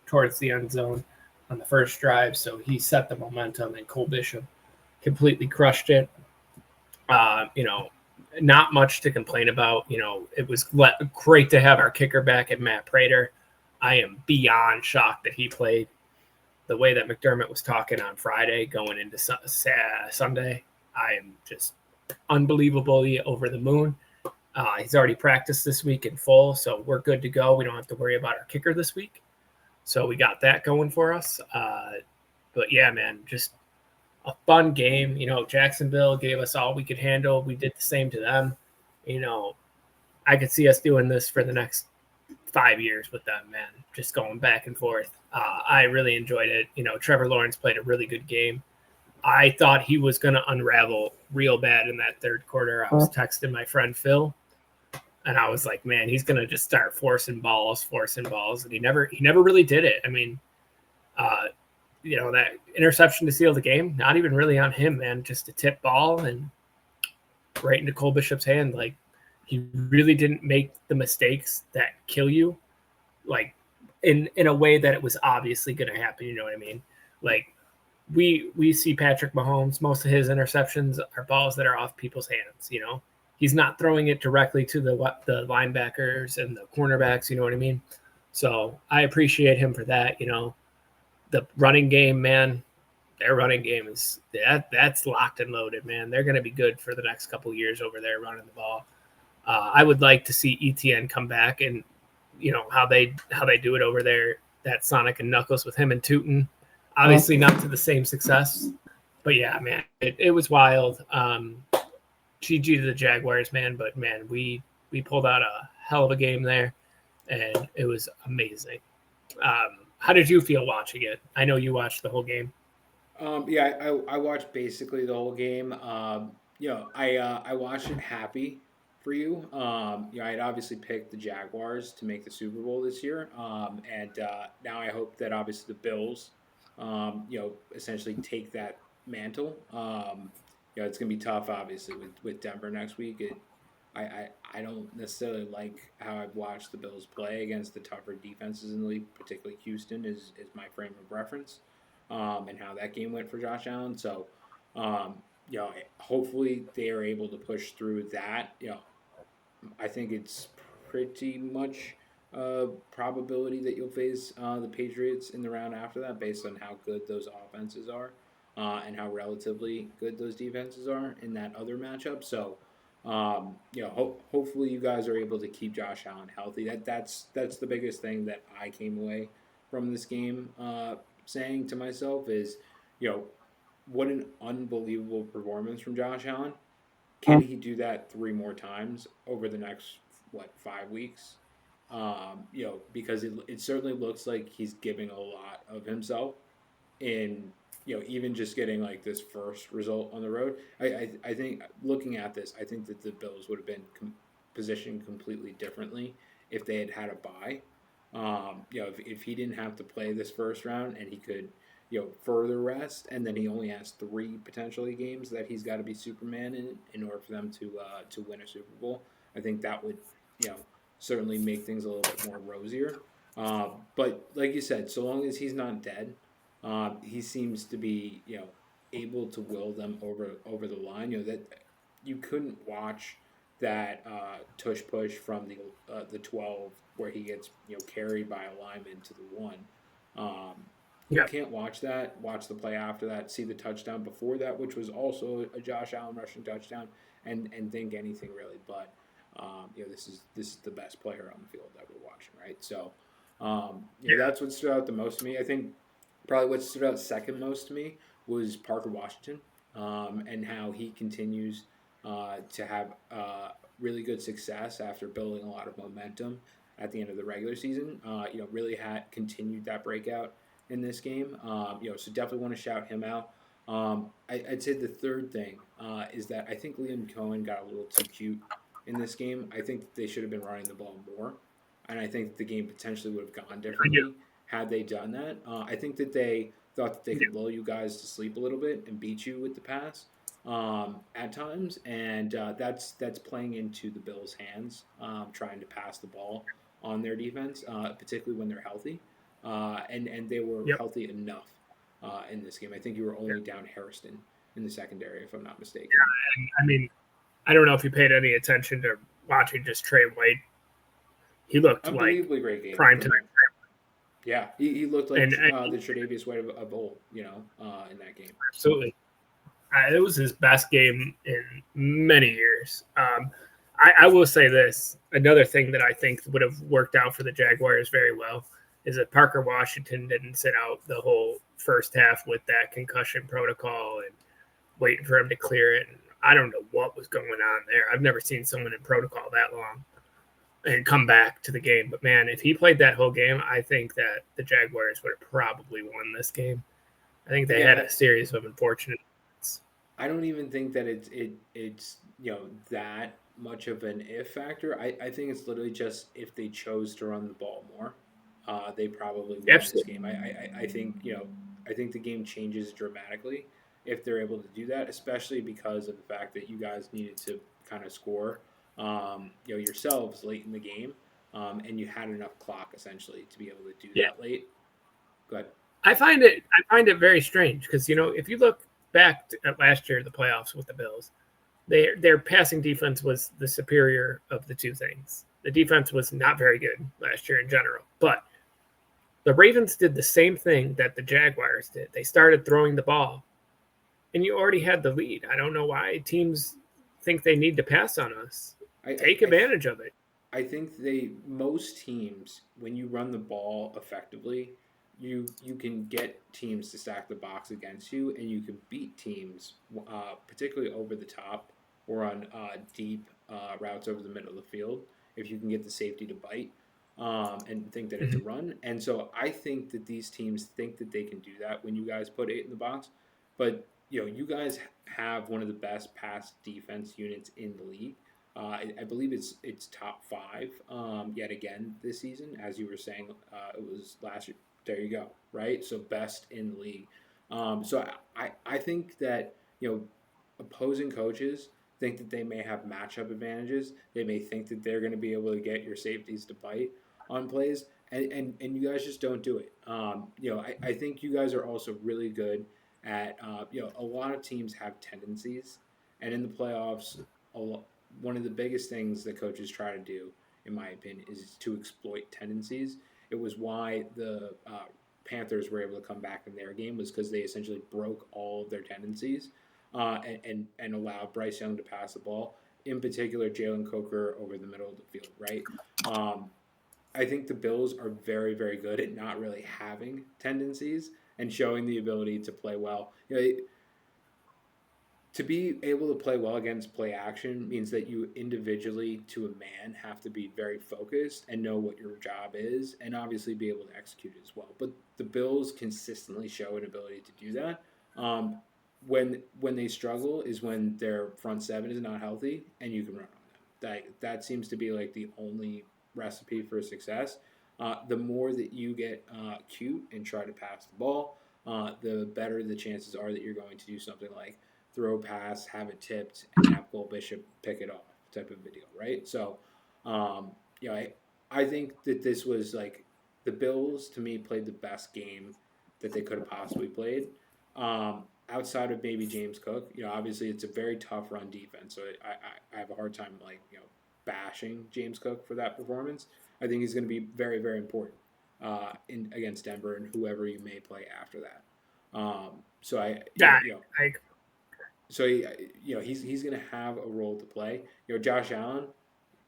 Speaker 1: towards the end zone on the first drive. So he set the momentum, and Cole Bishop completely crushed it. Not much to complain about. It was great to have our kicker back at Matt Prater. I am beyond shocked that he played. The way that McDermott was talking on Friday going into Sunday, I am just unbelievably over the moon. He's already practiced this week in full, so we're good to go. We don't have to worry about our kicker this week. So we got that going for us. But, yeah, man, just a fun game. Jacksonville gave us all we could handle. We did the same to them. I could see us doing this for the next 5 years with them, man, just going back and forth. I really enjoyed it. Trevor Lawrence played a really good game. I thought he was going to unravel real bad in that third quarter. I was texting my friend Phil, and I was like, man, he's going to just start forcing balls. And he never really did it. I mean, that interception to seal the game, not even really on him, man, just a tip ball and right into Cole Bishop's hand. Like, he really didn't make the mistakes that kill you, like in a way that it was obviously going to happen. You know what I mean? Like, we see Patrick Mahomes, most of his interceptions are balls that are off people's hands. He's not throwing it directly to the linebackers and the cornerbacks. You know what I mean? So I appreciate him for that. The running game, man, their running game is that's locked and loaded, man. They're going to be good for the next couple of years over there running the ball. I would like to see ETN come back and, how they do it over there, that Sonic and Knuckles with him and Tootin. Obviously, not to the same success, but yeah, man, it was wild. GG to the Jaguars, man. But man, we pulled out a hell of a game there, and it was amazing. How did you feel watching it? I know you watched the whole game.
Speaker 2: Yeah, I watched basically the whole game. I watched it happy for you. I'd obviously picked the Jaguars to make the Super Bowl this year, and now I hope that obviously the Bills, essentially take that mantle. It's gonna be tough, obviously, with Denver next week. I don't necessarily like how I've watched the Bills play against the tougher defenses in the league, particularly Houston is my frame of reference, and how that game went for Josh Allen. So, hopefully they are able to push through that. I think it's pretty much probability that you'll face the Patriots in the round after that, based on how good those offenses are, and how relatively good those defenses are in that other matchup. So, hopefully you guys are able to keep Josh Allen healthy. That's the biggest thing that I came away from this game saying to myself is, you know, what an unbelievable performance from Josh Allen. Can he do that three more times over the next 5 weeks? Because it certainly looks like he's giving a lot of himself in even just getting like this first result on the road. I think looking at this, I think that the Bills would have been positioned completely differently if they had had a bye. If he didn't have to play this first round and he could further rest, and then he only has three potentially games that he's got to be Superman in order for them to win a Super Bowl. I think that would you know certainly make things a little bit more rosier. But like you said, so long as he's not dead, he seems to be able to will them over the line. That you couldn't watch that tush push from the 12 where he gets carried by a lineman to the one. You
Speaker 1: Yeah,
Speaker 2: can't watch that. Watch the play after that. See the touchdown before that, which was also a Josh Allen rushing touchdown, and think anything really. But this is the best player on the field that we're watching, right? So
Speaker 1: yeah,
Speaker 2: that's what stood out the most to me. I think probably what stood out second most to me was Parker Washington, and how he continues to have really good success after building a lot of momentum at the end of the regular season. Really had continued that breakout in this game. So definitely want to shout him out. I'd say the third thing is that I think Liam Cohen got a little too cute in this game. I think they should have been running the ball more, and I think the game potentially would have gone
Speaker 1: I do.
Speaker 2: differently had they done that. I think that they thought that they
Speaker 1: Yeah,
Speaker 2: could lull you guys to sleep a little bit and beat you with the pass at times, and that's playing into the Bills' hands, trying to pass the ball on their defense, particularly when they're healthy, and they were
Speaker 1: yep.
Speaker 2: healthy enough in this game. I think you were
Speaker 1: Yeah.
Speaker 2: only down Harrison in the secondary, if I'm not mistaken.
Speaker 1: I mean, I don't know if you paid any attention to watching just Trey White. He looked like
Speaker 2: Unbelievably great game
Speaker 1: prime
Speaker 2: from
Speaker 1: time,
Speaker 2: him. Yeah, he looked like
Speaker 1: and
Speaker 2: the Tre'Davious White of old, in that game.
Speaker 1: absolutely, it was his best game in many years. I will say this: another thing that I think would have worked out for the Jaguars very well is that Parker Washington didn't sit out the whole first half with that concussion protocol and waiting for him to clear it. And I don't know what was going on there. I've never seen someone in protocol that long and come back to the game. But man, if he played that whole game, I think that the Jaguars would have probably won this game. I think they had
Speaker 2: Yeah,
Speaker 1: a series of unfortunate.
Speaker 2: I don't even think that it's that much of an if factor. I think it's literally just if they chose to run the ball more, they probably win this
Speaker 1: Absolutely.
Speaker 2: game. I think I think the game changes dramatically if they're able to do that, especially because of the fact that you guys needed to kind of score yourselves late in the game, and you had enough clock essentially to be able to do
Speaker 1: Yeah.
Speaker 2: that late. Go ahead.
Speaker 1: I find it very strange because if you look back at last year, the playoffs with the Bills, their passing defense was the superior of the two things. The defense was not very good last year in general, but the Ravens did the same thing that the Jaguars did. They started throwing the ball, and you already had the lead. I don't know why teams think they need to pass on us.
Speaker 2: I, I,
Speaker 1: Take
Speaker 2: I
Speaker 1: advantage of it.
Speaker 2: I think most teams, when you run the ball effectively, you can get teams to stack the box against you, and you can beat teams, particularly over the top or on deep routes over the middle of the field, if you can get the safety to bite and think that it's a
Speaker 1: Mhm.
Speaker 2: run. And so I think that these teams think that they can do that when you guys put 8 in the box, but you guys have one of the best pass defense units in the league. I believe it's top 5 yet again this season. As you were saying, it was last year. There you go, right? So best in the league. So I think that opposing coaches think that they may have matchup advantages. They may think that they're going to be able to get your safeties to bite on plays, and you guys just don't do it. I think you guys are also really good at a lot of teams have tendencies, and in the playoffs, one of the biggest things that coaches try to do, in my opinion, is to exploit tendencies. It was why the Panthers were able to come back in their game, was because they essentially broke all of their tendencies and allowed Bryce Young to pass the ball. In particular, Jalen Coker over the middle of the field, right? I think the Bills are very, very good at not really having tendencies and showing the ability to play well. To be able to play well against play action means that you individually to a man have to be very focused and know what your job is and obviously be able to execute it as well. But the Bills consistently show an ability to do that. Um, when they struggle is when their front seven is not healthy and you can run on them. That seems to be like the only recipe for success. The more that you get cute and try to pass the ball, the better the chances are that you're going to do something like throw pass, have it tipped, and have Cole Bishop pick it off type of video, right? So, um, I think that this was like the Bills to me played the best game that they could have possibly played. Outside of maybe James Cook, obviously it's a very tough run defense, so I have a hard time bashing James Cook for that performance. I think he's going to be very very important in against Denver and whoever you may play after that. So I
Speaker 1: Yeah, I
Speaker 2: so he's going to have a role to play. Josh Allen,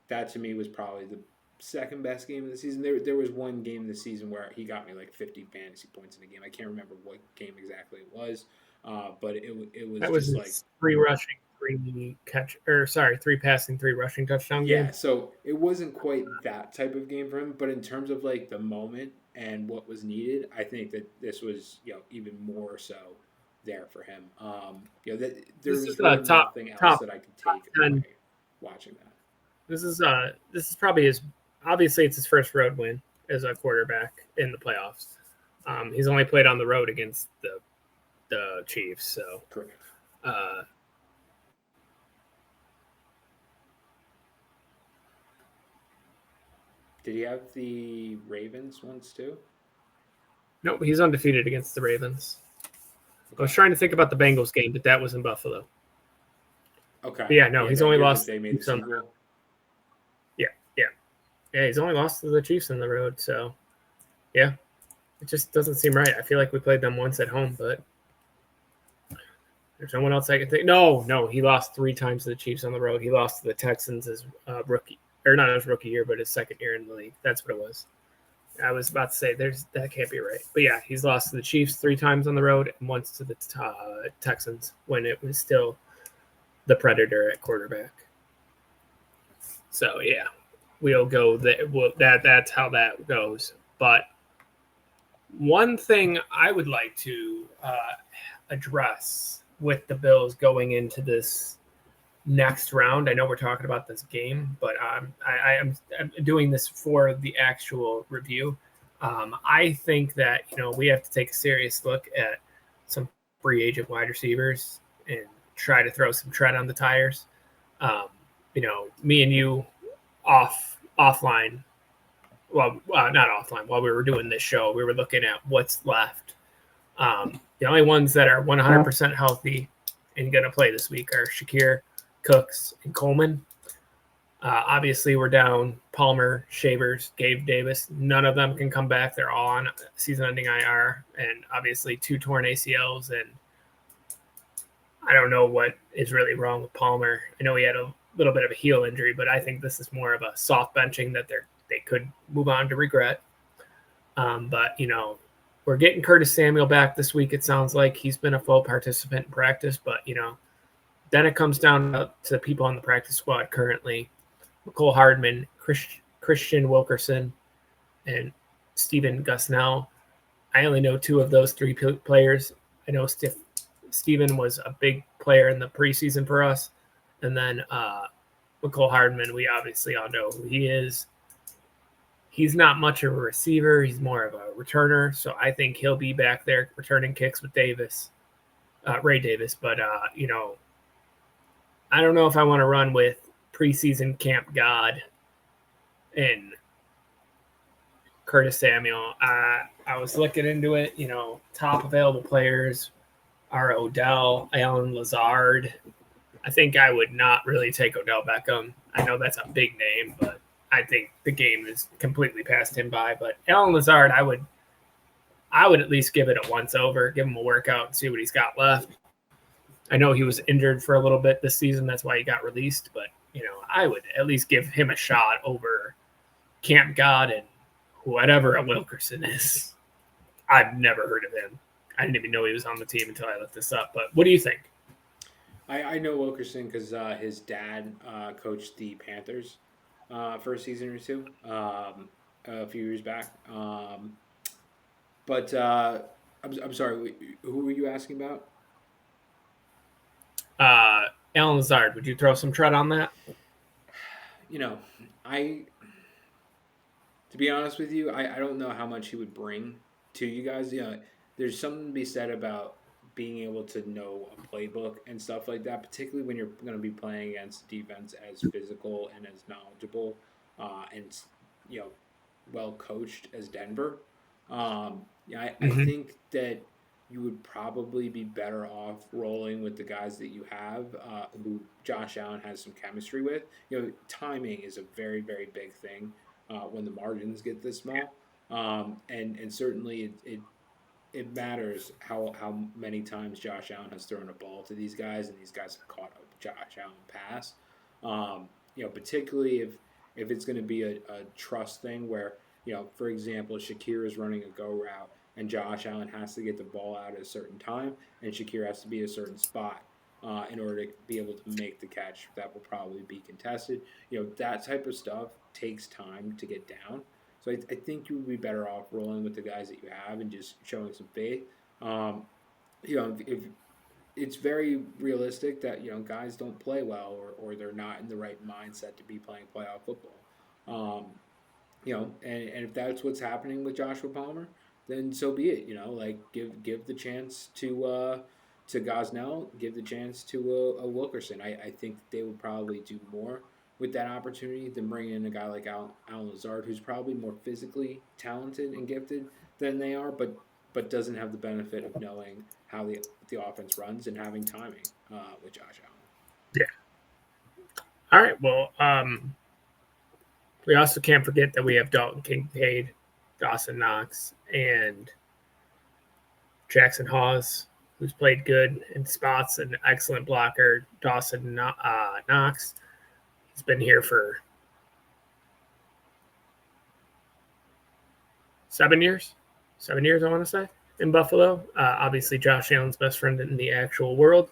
Speaker 2: that to me was probably the second best game of the season. There was one game this season where he got me like 50 fantasy points in a game. I can't remember what game exactly it was, but it was
Speaker 1: that was
Speaker 2: just like
Speaker 1: his 3 rushing, 3 passing, 3 rushing touchdown
Speaker 2: yeah.
Speaker 1: game.
Speaker 2: So it wasn't quite that type of game for him, but in terms of like the moment and what was needed, I think that this was even more so there for him. That there
Speaker 1: This
Speaker 2: was
Speaker 1: is
Speaker 2: really
Speaker 1: top
Speaker 2: nothing else
Speaker 1: top
Speaker 2: that I could
Speaker 1: top
Speaker 2: take
Speaker 1: 10.
Speaker 2: away watching that.
Speaker 1: This is probably his, obviously it's his first road win as a quarterback in the playoffs. He's only played on the road against the Chiefs, so
Speaker 2: Correct.
Speaker 1: uh,
Speaker 2: Did he have the Ravens once too?
Speaker 1: no, he's undefeated against the Ravens. I was
Speaker 2: Okay.
Speaker 1: trying to think about the Bengals game, but that was in Buffalo.
Speaker 2: Okay.
Speaker 1: But yeah, no,
Speaker 2: Yeah,
Speaker 1: he's
Speaker 2: that
Speaker 1: only
Speaker 2: year that
Speaker 1: lost
Speaker 2: they
Speaker 1: to the
Speaker 2: made the
Speaker 1: Chiefs on the road.
Speaker 2: sequel.
Speaker 1: Yeah, yeah, yeah. He's only lost to the Chiefs on the road, so yeah, it just doesn't seem right. I feel like we played them once at home, but there's no one else I can think. No, he lost 3 times to the Chiefs on the road. He lost to the Texans as rookie, or not his rookie year, but his second year in the league. That's what it was. I was about to say that can't be right, but yeah, he's lost to the Chiefs 3 times on the road and once to the Texans when it was still the Predator at quarterback. So yeah, we'll go that. That's how that goes. But one thing I would like to address with the Bills going into this next round. I know we're talking about this game, but I'm doing this for the actual review. I think that we have to take a serious look at some free agent wide receivers and try to throw some tread on the tires. Me and you offline. Well, not offline. While we were doing this show, we were looking at what's left. The only ones that are 100% healthy and going to play this week are Shakir, Cooks, and Coleman. Obviously, we're down Palmer, Shavers, Gabe Davis. None of them can come back. They're all on season-ending IR, and obviously 2 torn ACLs. And I don't know what is really wrong with Palmer. I know he had a little bit of a heel injury, but I think this is more of a soft benching that they could move on to regret. But we're we're getting Curtis Samuel back this week. It sounds like he's been a full participant in practice, but then it comes down to the people on the practice squad currently: McCole Hardman, Christian Wilkerson, and Steven Gusnell. I only know two of those three players. I know Steven was a big player in the preseason for us, and then McCole Hardman, we obviously all know who he is. He's not much of a receiver. He's more of a returner. So I think he'll be back there returning kicks with Ray Davis. But, I don't know if I want to run with preseason camp God and Curtis Samuel. I was looking into it. Top available players are Odell, Alan Lazard. I think I would not really take Odell Beckham. I know that's a big name, but I think the game is completely passed him by. But Alan Lazard, I would at least give it a once over, give him a workout and see what he's got left. I know he was injured for a little bit this season. That's why he got released. But, I would at least give him a shot over Camp God and whatever a Wilkerson is. I've never heard of him. I didn't even know he was on the team until I looked this up. But what do you think?
Speaker 2: I know Wilkerson because his dad coached the Panthers for a season or two a few years back. But I'm sorry, who were you asking about?
Speaker 1: Alan Lazard, would you throw some tread on that?
Speaker 2: To be honest with you, I don't know how much he would bring to you guys. There's something to be said about being able to know a playbook and stuff like that, particularly when you're going to be playing against a defense as physical and as knowledgeable and well coached as Denver. I think that you would probably be better off rolling with the guys that you have, who Josh Allen has some chemistry with. Timing is a very, very big thing when the margins get this small, and certainly it matters how many times Josh Allen has thrown a ball to these guys, and these guys have caught a Josh Allen pass. Particularly if it's going to be a trust thing where, for example, Shakir is running a go route and Josh Allen has to get the ball out at a certain time, and Shakir has to be at a certain spot in order to be able to make the catch that will probably be contested. That type of stuff takes time to get down. So I think you would be better off rolling with the guys that you have and just showing some faith. If it's very realistic that guys don't play well or they're not in the right mindset to be playing playoff football. And if that's what's happening with Joshua Palmer, then so be it. Give the chance to Gosnell, give the chance to a Wilkerson. I think they would probably do more with that opportunity than bringing in a guy like Alan Lazard, who's probably more physically talented and gifted than they are, but doesn't have the benefit of knowing how the offense runs and having timing with Josh Allen.
Speaker 1: Yeah. All right. Well, we also can't forget that we have Dalton Kincaid, Dawson Knox, and Jackson Hawes, who's played good in spots, an excellent blocker. Dawson Knox, he's been here for 7 years. 7 years, I want to say, in Buffalo. Obviously, Josh Allen's best friend in the actual world.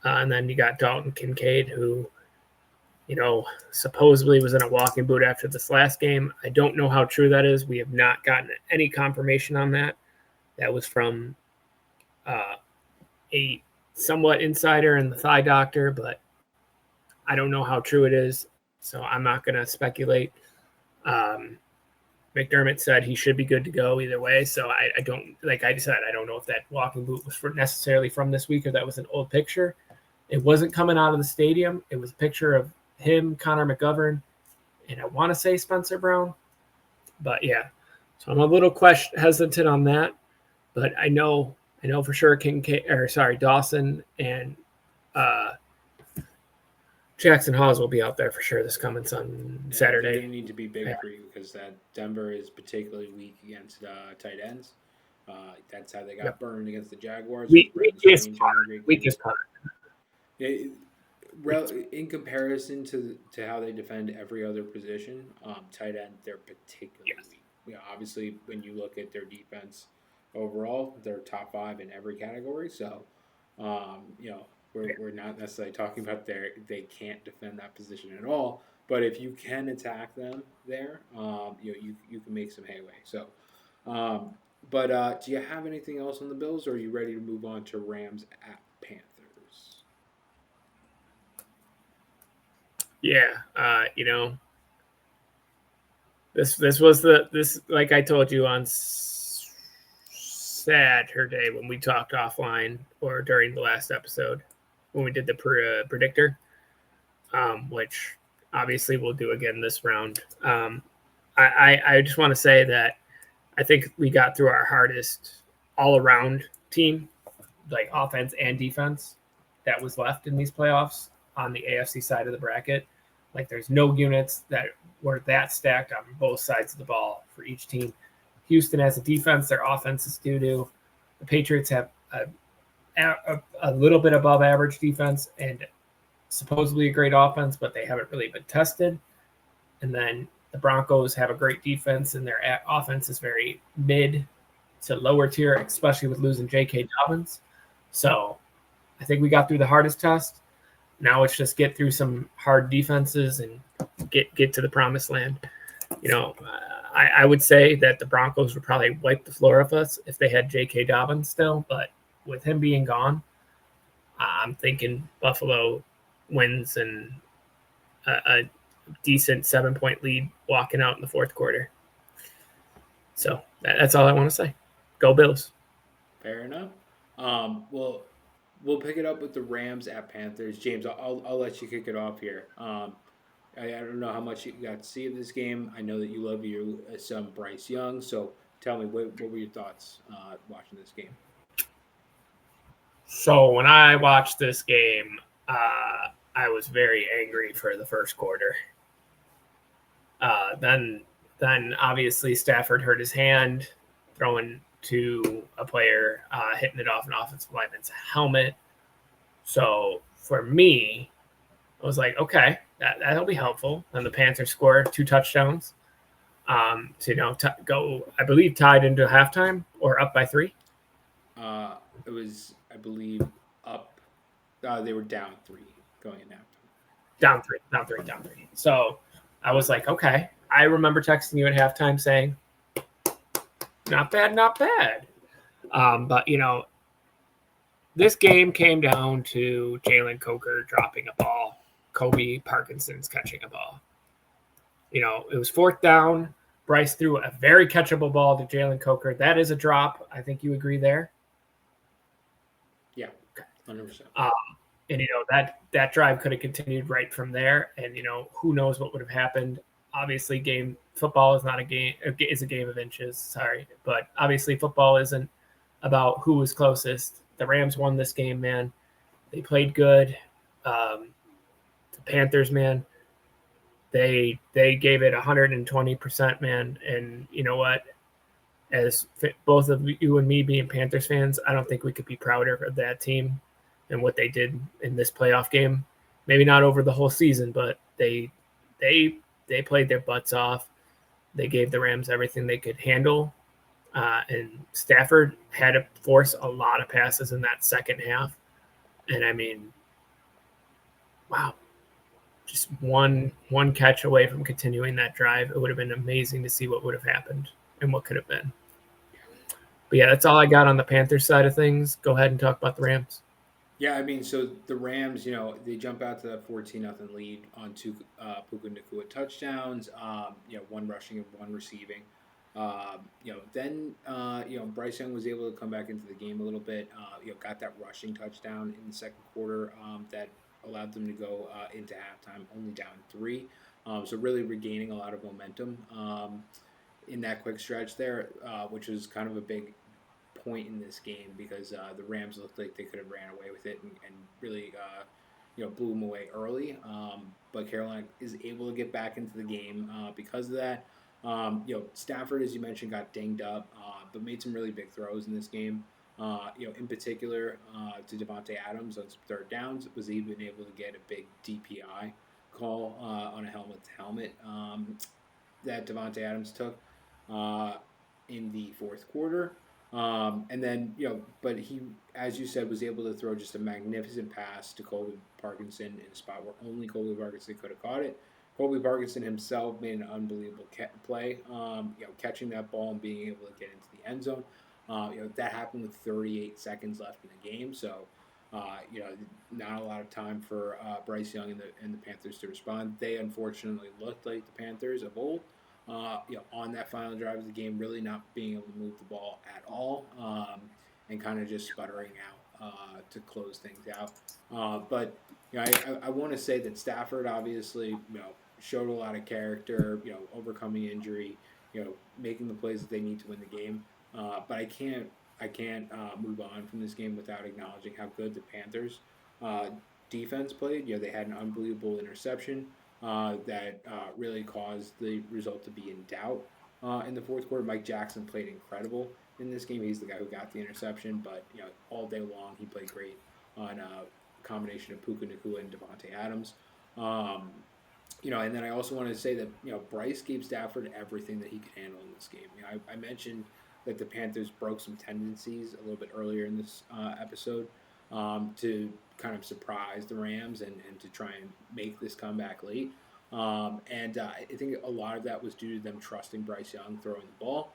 Speaker 1: And then you got Dalton Kincaid, who, supposedly was in a walking boot after this last game. I don't know how true that is. We have not gotten any confirmation on that. That was from a somewhat insider in the thigh doctor, but I don't know how true it is, so I'm not going to speculate. McDermott said he should be good to go either way, so I don't, like I said, I don't know if that walking boot was necessarily from this week or that was an old picture. It wasn't coming out of the stadium. It was a picture of him, Connor McGovern, and I want to say Spencer Brown. But yeah, so I'm a little hesitant on that. But I know for sure Dawson and Jackson Hawes will be out there for sure this coming Saturday.
Speaker 2: They need to be big for you because that Denver is particularly weak against tight ends. That's how they got burned against the Jaguars.
Speaker 1: Weakest part.
Speaker 2: In comparison to how they defend every other position, tight end, they're particularly weak. obviously, when you look at their defense overall, they're top five in every category. So, we're not necessarily talking about they can't defend that position at all. But if you can attack them there, you can make some headway. So, um, but do you have anything else on the Bills, or are you ready to move on to Rams at Panthers?
Speaker 1: Yeah, this was this like I told you on Saturday when we talked offline or during the last episode when we did the predictor, which obviously we'll do again this round. I just want to say that I think we got through our hardest all around team, like offense and defense, that was left in these playoffs on the AFC side of the bracket. Like there's no units that were that stacked on both sides of the ball for each team. Houston has a defense, their offense is due to. The Patriots have a little bit above average defense and supposedly a great offense, but they haven't really been tested. And then the Broncos have a great defense, and their offense is very mid to lower tier, especially with losing J.K. Dobbins. So I think we got through the hardest test. Now it's just get through some hard defenses and get to the promised land. I would say that the Broncos would probably wipe the floor with us if they had J.K. Dobbins still, but with him being gone, I'm thinking Buffalo wins and a decent 7-point lead walking out in the fourth quarter. So that's all I want to say. Go Bills.
Speaker 2: Fair enough. Well, we'll pick it up with the Rams at Panthers. James, I'll let you kick it off here. I don't know how much you got to see of this game. I know that you love you some Bryce Young. So tell me, what were your thoughts watching this game?
Speaker 1: So when I watched this game, I was very angry for the first quarter. Then obviously Stafford hurt his hand throwing to a player, hitting it off an offensive lineman's helmet. So for me, I was like, okay, that'll be helpful. And the Panthers scored 2 touchdowns to go, I believe, tied into halftime or up by 3.
Speaker 2: It was, I believe, up. They were down 3 going in halftime.
Speaker 1: Down 3. So I was like, okay. I remember texting you at halftime saying, not bad, not bad. But, this game came down to Jalen Coker dropping a ball, Kobe Parkinson's catching a ball. It was 4th down. Bryce threw a very catchable ball to Jalen Coker. That is a drop. I think you agree there.
Speaker 2: Yeah, 100%.
Speaker 1: And that drive could have continued right from there. And who knows what would have happened. Obviously, football is not a game. It's a game of inches. Sorry, but obviously football isn't about who was closest. The Rams won this game, man. They played good. The Panthers, man, they gave it 120%, man. And you know what? As both of you and me being Panthers fans, I don't think we could be prouder of that team and what they did in this playoff game. Maybe not over the whole season, but they played their butts off. They gave the Rams everything they could handle. And Stafford had to force a lot of passes in that second half. And I mean, wow, just one catch away from continuing that drive. It would have been amazing to see what would have happened and what could have been. But yeah, that's all I got on the Panthers side of things. Go ahead and talk about the Rams.
Speaker 2: Yeah, I mean, so the Rams, they jump out to that 14-0 lead on 2 Puka Nacua touchdowns, 1 rushing and 1 receiving. Then Bryce Young was able to come back into the game a little bit. Got that rushing touchdown in the second quarter that allowed them to go into halftime only down 3. So really regaining a lot of momentum in that quick stretch there, which was kind of a big point in this game because the Rams looked like they could have ran away with it and really blew them away early. But Carolina is able to get back into the game because of that. Stafford, as you mentioned, got dinged up, but made some really big throws in this game. In particular to Davante Adams on some 3rd downs, was even able to get a big DPI call on a helmet-to-helmet that Davante Adams took. in the fourth quarter. And then, but he, as you said, was able to throw just a magnificent pass to Colby Parkinson in a spot where only Colby Parkinson could have caught it. Colby Parkinson himself made an unbelievable play, catching that ball and being able to get into the end zone. That happened with 38 seconds left in the game, so not a lot of time for Bryce Young and the Panthers to respond. They unfortunately looked like the Panthers of old. On that final drive of the game, really not being able to move the ball at all, and kind of just sputtering out to close things out. But I want to say that Stafford obviously showed a lot of character, overcoming injury, making the plays that they need to win the game. But I can't move on from this game without acknowledging how good the Panthers defense played. They had an unbelievable interception that really caused the result to be in doubt in the fourth quarter. Mike Jackson played incredible in this game. He's the guy who got the interception, but all day long he played great on a combination of Puka Nacua and Devontae Adams. And then I also wanted to say that Bryce gave Stafford everything that he could handle in this game. I mentioned that the Panthers broke some tendencies a little bit earlier in this episode to kind of surprise the Rams and to try and make this comeback late. I think a lot of that was due to them trusting Bryce Young throwing the ball.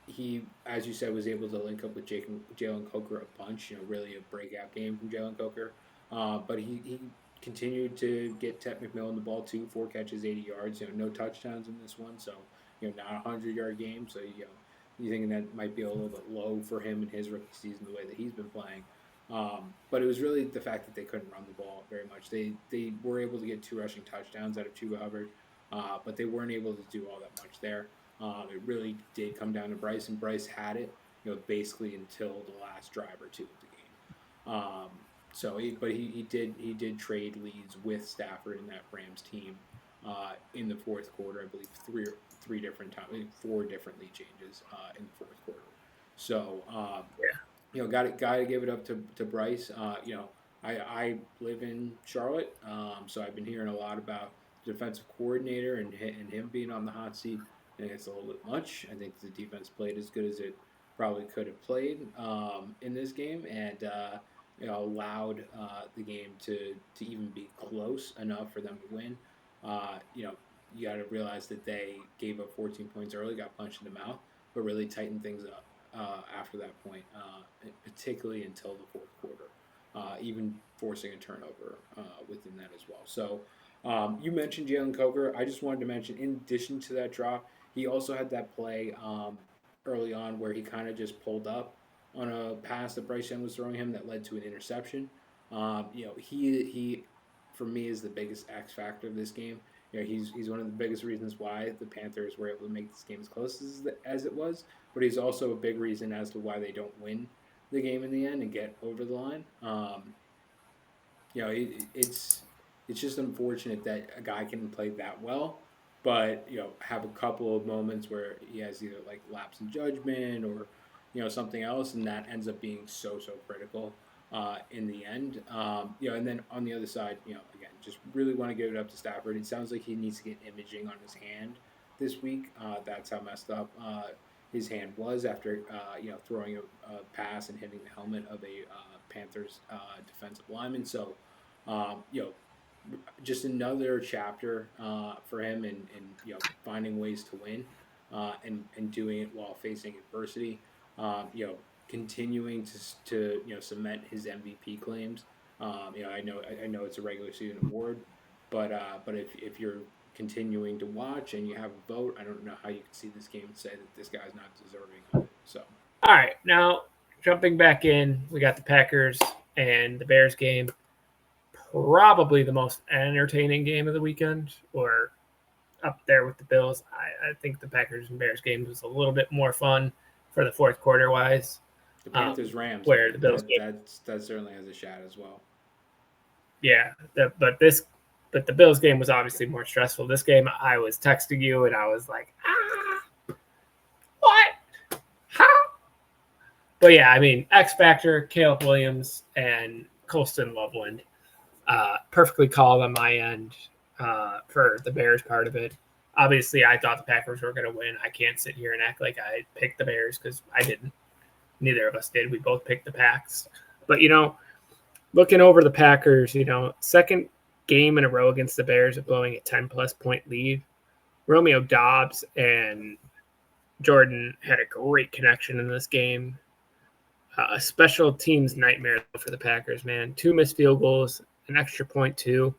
Speaker 2: He, as you said, was able to link up with Jalen Coker a bunch. Really a breakout game from Jalen Coker. But he continued to get Ted McMillan the ball too. 4 catches, 80 yards. No touchdowns in this one, so not a 100-yard game. So you're thinking that might be a little bit low for him in his rookie season, the way that he's been playing. But it was really the fact that they couldn't run the ball very much. They were able to get 2 rushing touchdowns out of Chuba Hubbard, but they weren't able to do all that much there. It really did come down to Bryce, and Bryce had it, basically until the last drive or two of the game. He did trade leads with Stafford and that Rams team in the fourth quarter. I believe 4 different lead changes in the fourth quarter. So got to give it up to Bryce. I live in Charlotte, so I've been hearing a lot about the defensive coordinator and him being on the hot seat. I think it's a little bit much. I think the defense played as good as it probably could have played in this game, and allowed the game to even be close enough for them to win. You got to realize that they gave up 14 points early, got punched in the mouth, but really tightened things up after that point, particularly until the fourth quarter, even forcing a turnover within that as well. So you mentioned Jalen Coker. I just wanted to mention, in addition to that drop, he also had that play early on where he kind of just pulled up on a pass that Bryce Young was throwing him that led to an interception. He for me is the biggest X factor of this game. He's one of the biggest reasons why the Panthers were able to make this game as close as it was, but he's also a big reason as to why they don't win the game in the end and get over the line. It's just unfortunate that a guy can play that well, but have a couple of moments where he has either like lapse in judgment or something else, and that ends up being so critical in the end. And then on the other side, again, just really want to give it up to Stafford. It sounds like he needs to get imaging on his hand this week. That's how messed up his hand was after throwing a pass and hitting the helmet of a Panthers defensive lineman. So just another chapter for him in finding ways to win and doing it while facing adversity. Continuing to cement his MVP claims. I know it's a regular season award, but if you're continuing to watch and you have a vote, I don't know how you can see this game and say that this guy's not deserving of it. So,
Speaker 1: all right, now jumping back in, we got the Packers and the Bears game. Probably the most entertaining game of the weekend, or up there with the Bills. I think the Packers and Bears game was a little bit more fun for the fourth quarter wise.
Speaker 2: The Panthers Rams,
Speaker 1: where the Bills game,
Speaker 2: that certainly has a shot as well.
Speaker 1: Yeah, but the Bills game was obviously more stressful. This game, I was texting you and I was like, what? How? But yeah, I mean, X Factor, Caleb Williams, and Colston Loveland, perfectly called on my end for the Bears part of it. Obviously, I thought the Packers were going to win. I can't sit here and act like I picked the Bears because I didn't. Neither of us did. We both picked the Packs. But, looking over the Packers, second game in a row against the Bears of blowing a 10-plus point lead. Romeo Doubs and Jordan had a great connection in this game. A special teams nightmare for the Packers, man. 2 missed field goals, an extra point, too.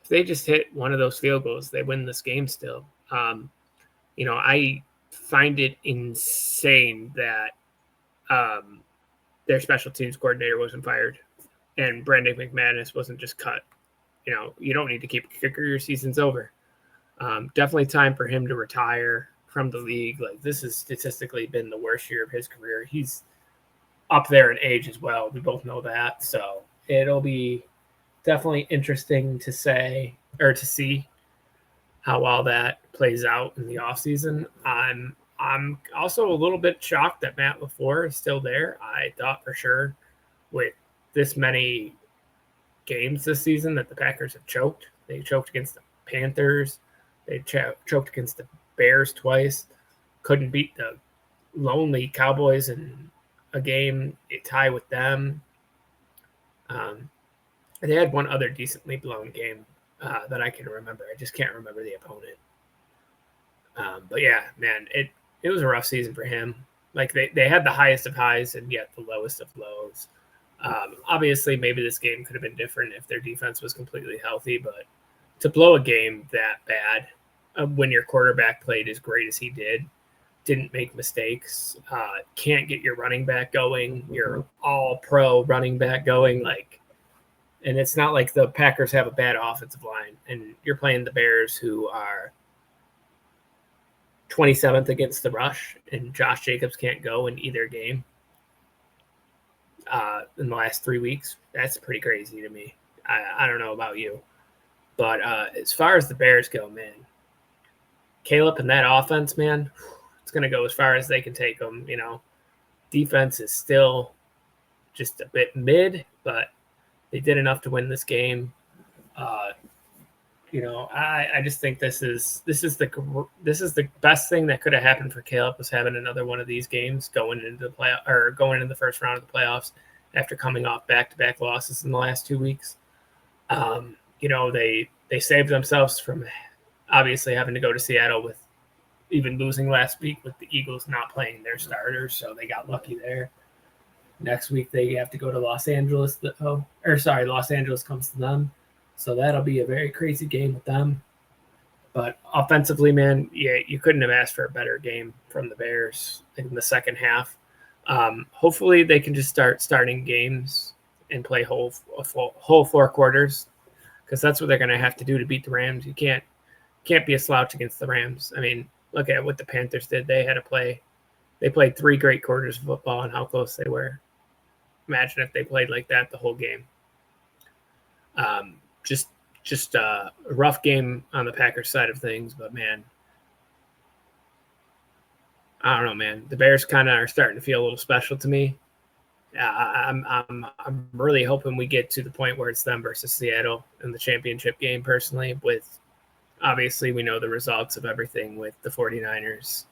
Speaker 1: If they just hit one of those field goals, they win this game still. I find it insane that their special teams coordinator wasn't fired and Brandon McManus wasn't just cut. You don't need to keep a kicker. Your season's over. Definitely time for him to retire from the league. Like, this has statistically been the worst year of his career. He's up there in age as well. We both know that. So it'll be definitely interesting to see how all that plays out in the offseason. I'm also a little bit shocked that Matt LaFleur is still there. I thought for sure with this many games this season that the Packers have choked. They choked against the Panthers. They choked against the Bears twice. Couldn't beat the lonely Cowboys in a game, a tie with them. They had one other decently blown game that I can remember. I just can't remember the opponent. But yeah, man, it was a rough season for him. Like, they had the highest of highs and yet the lowest of lows. Obviously, maybe this game could have been different if their defense was completely healthy, but to blow a game that bad when your quarterback played as great as he didn't make mistakes, can't get your running back going, your all-pro running back going, and it's not like the Packers have a bad offensive line, and you're playing the Bears, who are 27th against the rush, and Josh Jacobs can't go in either game in the last 3 weeks. That's pretty crazy to me. I don't know about you. But as far as the Bears go, man, Caleb and that offense, man, it's going to go as far as they can take them. Defense is still just a bit mid, but they did enough to win this game. I just think this is the best thing that could have happened for Caleb, was having another one of these games going into the play or going in the first round of the playoffs after coming off back-to-back losses in the last 2 weeks. They saved themselves from obviously having to go to Seattle with even losing last week with the Eagles not playing their starters, so they got lucky there. Next week they have to go to Los Angeles. Los Angeles comes to them. So that'll be a very crazy game with them. But offensively, man, yeah, you couldn't have asked for a better game from the Bears in the second half. Hopefully they can just start starting games and play whole 4 quarters, because that's what they're going to have to do to beat the Rams. You can't be a slouch against the Rams. I mean, look at what the Panthers did. They played 3 great quarters of football and how close they were. Imagine if they played like that the whole game. Just a rough game on the Packers side of things, but man, I don't know, man. The Bears kind of are starting to feel a little special to me. I'm really hoping we get to the point where it's them versus Seattle in the championship game. Personally, with obviously we know the results of everything with the 49ers,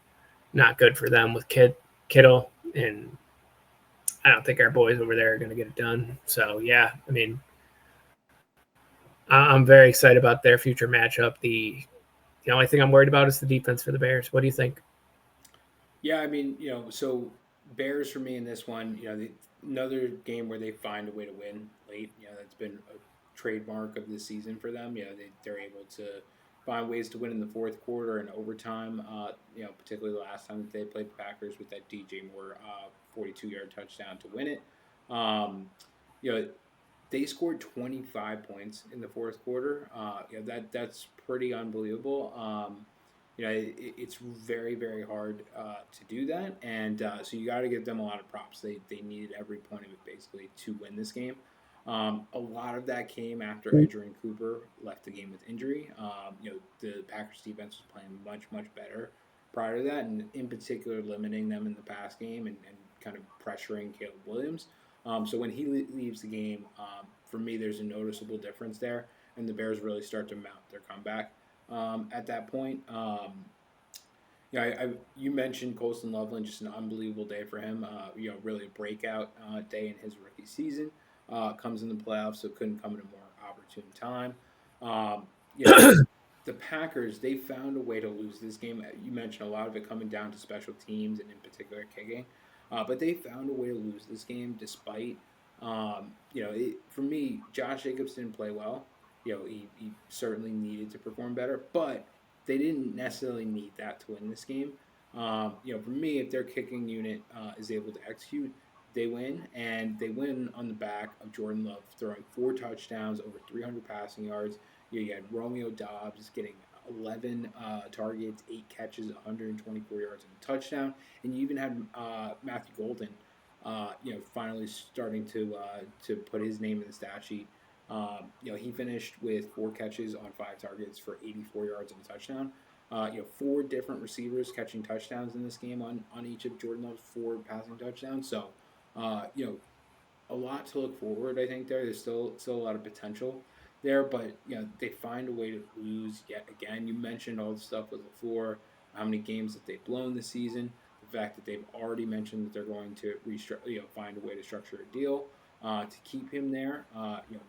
Speaker 1: not good for them with Kittle, and I don't think our boys over there are going to get it done. So yeah, I mean, I'm very excited about their future matchup. The only thing I'm worried about is the defense for the Bears. What do you think?
Speaker 2: Yeah, I mean, so Bears for me in this one, another game where they find a way to win late. That's been a trademark of this season for them. They're able to find ways to win in the fourth quarter and overtime. Particularly the last time that they played the Packers with that DJ Moore 42-yard touchdown to win it. You know, they scored 25 points in the fourth quarter. That's pretty unbelievable. It's very, very hard to do that, and so you got to give them a lot of props. They needed every point of it basically to win this game. A lot of that came after Edgerrin Cooper left the game with injury. The Packers defense was playing much, much better prior to that, and in particular limiting them in the pass game and kind of pressuring Caleb Williams. So when he leaves the game, for me, there's a noticeable difference there, and the Bears really start to mount their comeback. at that point. You mentioned Colston Loveland, just an unbelievable day for him. Really a breakout day in his rookie season. Comes in the playoffs, so couldn't come at a more opportune time. Um, you know, the Packers, they found a way to lose this game. You mentioned a lot of it coming down to special teams and in particular kicking, but they found a way to lose this game despite. For me, Josh Jacobs didn't play well. He certainly needed to perform better, but they didn't necessarily need that to win this game. For me, if their kicking unit is able to execute, they win, and they win on the back of Jordan Love throwing 4 touchdowns, over 300 passing yards. You had Romeo Dobbs getting 11 targets, 8 catches, 124 yards, and a touchdown, and you even had Matthew Golden, finally starting to put his name in the stat sheet. He finished with 4 catches on 5 targets for 84 yards and a touchdown. 4 different receivers catching touchdowns in this game on each of Jordan Love's 4 passing touchdowns. So, a lot to look forward. I think there's still a lot of potential there, but they find a way to lose yet again. You mentioned all the stuff with LaFleur, how many games that they've blown this season, the fact that they've already mentioned that they're going to find a way to structure a deal to keep him there,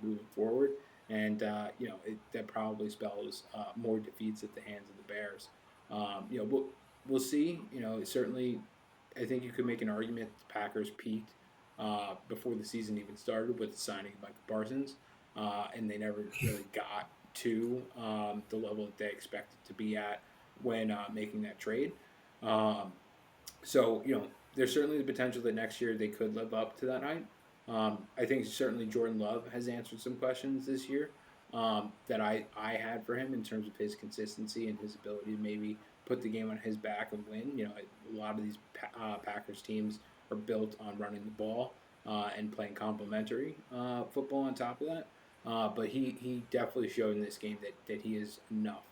Speaker 2: moving forward, and that probably spells more defeats at the hands of the Bears. We'll see. Certainly, I think you could make an argument the Packers peaked before the season even started with the signing of Michael Parsons, and they never really got to the level that they expected to be at when making that trade. There's certainly the potential that next year they could live up to that height. I think certainly Jordan Love has answered some questions this year that I had for him in terms of his consistency and his ability to maybe put the game on his back and win. A lot of these Packers teams are built on running the ball and playing complementary football on top of that. But he definitely showed in this game that he is enough